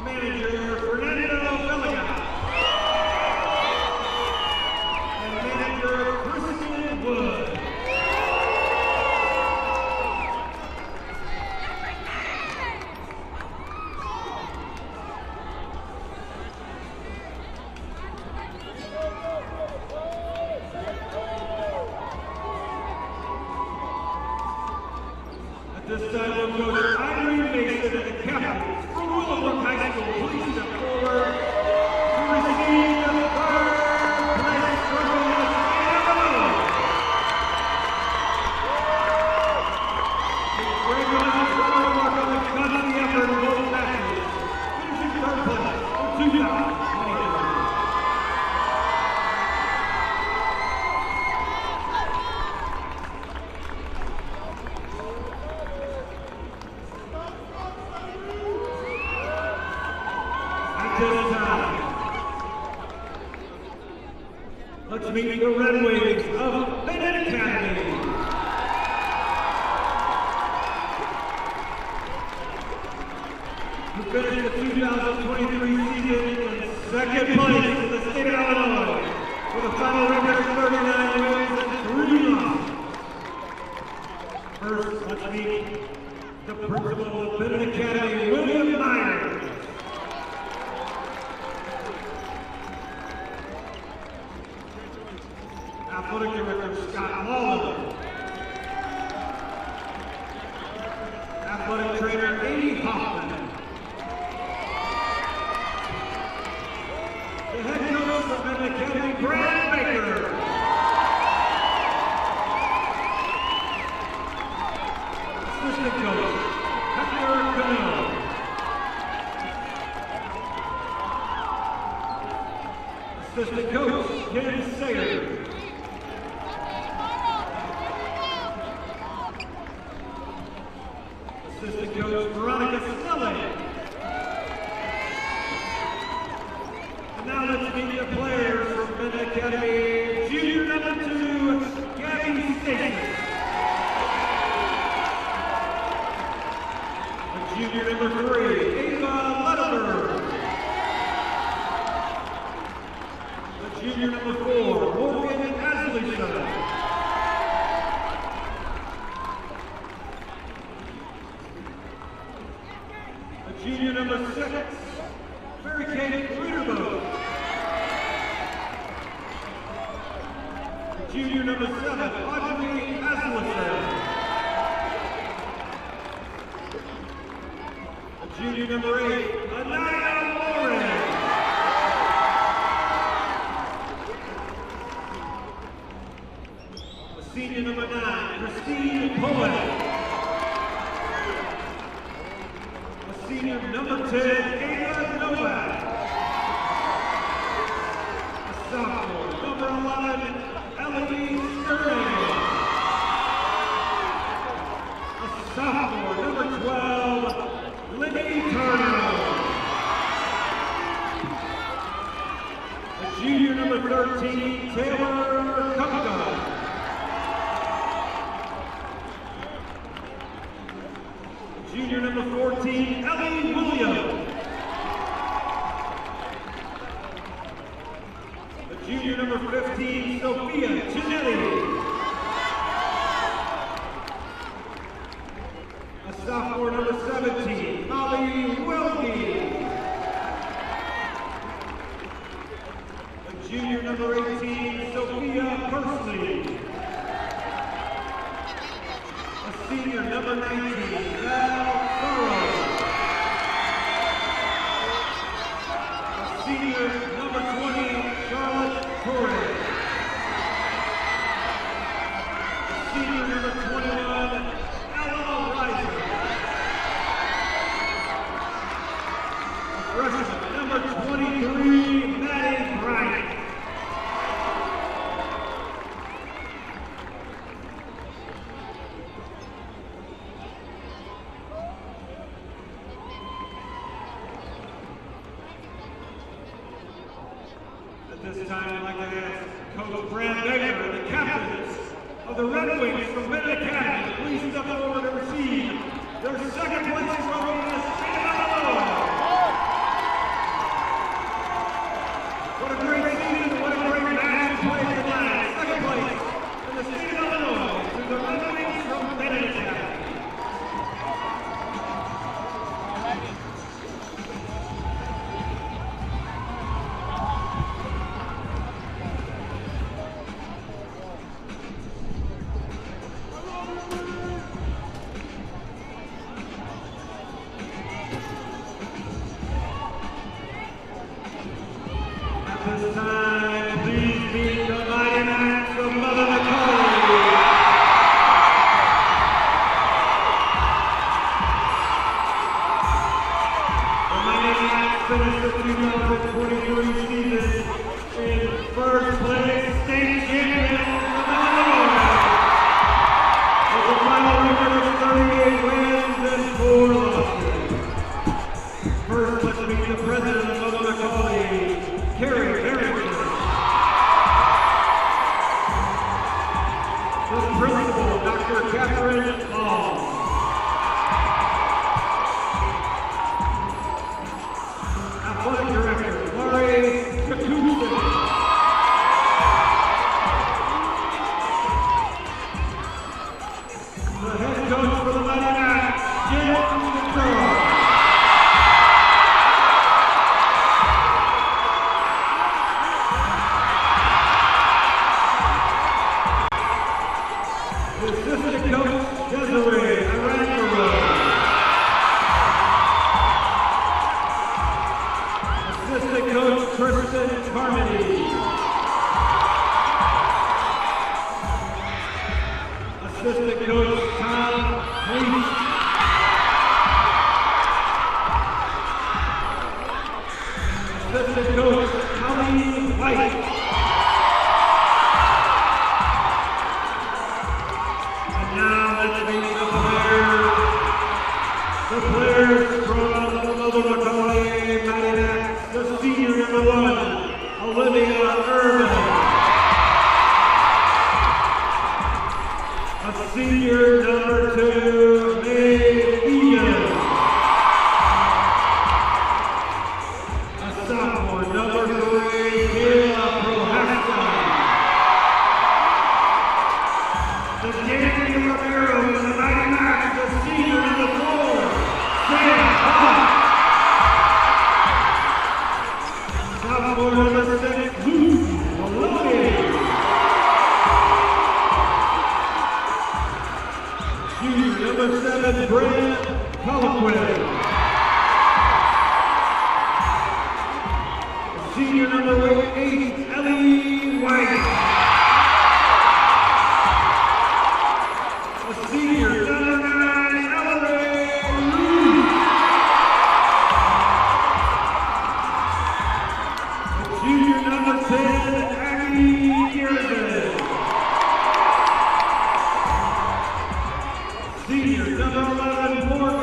Speaker 2: Manager Fernando Villegas. And manager Kristen Wood. This time we'll go to Irene Mason and the captains from Willowbrook High School. Please step forward to receive the third place trophy and the medal. Congratulations to Willowbrook on the constant effort in both matches. Finishing third place for 2022. Let's meet the Red Wings of Benet Academy. Who finished the 2023 season in second place in the state of Illinois with a final record of 39 wins and 3 losses. First, let's meet the principal of Benet Academy, William Myers. Athletic Director Scott Lawler. Assistant coach, Hector Camille. Assistant coach, Ken Sayer. Assistant coach, Veronica Snelling. And now let's meet the players from Benet Academy. Junior number 2, Gabby Stacy. Junior number 3, Ava Letterberg. Junior number 4, Morgan Asleson. Junior number 6, Mary Kate Ruderbo. Junior number 7, Audrey Asleson. Junior number 8, Anaya Moran. Senior number 9, Christine Pullen. Senior number 10, Ada Novak. Sophomore number 11, Ellie Sterling. Sophomore number 12, Libby Turner. Junior number 13, Taylor Kupka. Junior number 14, Ellie Williams. Junior number 15, Sophia Ginetti. Sophomore number 17, Molly Wilkie. Junior number 18, Sophia Persley. Senior number 19, Val Burrow. Senior number 20, Charlotte Torres. Senior number 21, Ella Reiser. Freshman number 23, Maddie Bryant. This time, I'd like to ask Coach Brad Baker and the captains of the Red Wings from Benet Academy to please step forward and receive their second place trophy in the state of Illinois. What a great season, what a great match played tonight. Second place in the state of Illinois to the Red Wings from Benet Academy. This time, please meet the mighty Max of Mother McAuley. The mighty Max finished the 2023 season in first place state champion of Illinois with a final record of 38 wins and 4 losses. First, let's meet the president of Mother McAuley, Carrie Harrington. The principal, Dr. Catherine Hall. Athletic director, Laurie Kakusin. The head coach for the Mighty Max, Jim McCraw. Assistant coach, Desiree Arangaro. Assistant coach, Kristen Carmody. Assistant coach, Tom Hayes. players from Mother McAuley, Benet, the senior number 1, Olivia Urban. A senior number 2, May Egan. A sophomore number 3, Kayla Prohaska. The Danny Romero and the Mighty Max, the senior number 4, Sam Hunt. Sophomore number 6, Lucy Maloney. Junior number 7, Brad Colquhoun. Senior number 8, Ellie White. The senior number 9, Ellery Ruth. The junior number 10, Aggie Garrison. Senior number 11, Morgan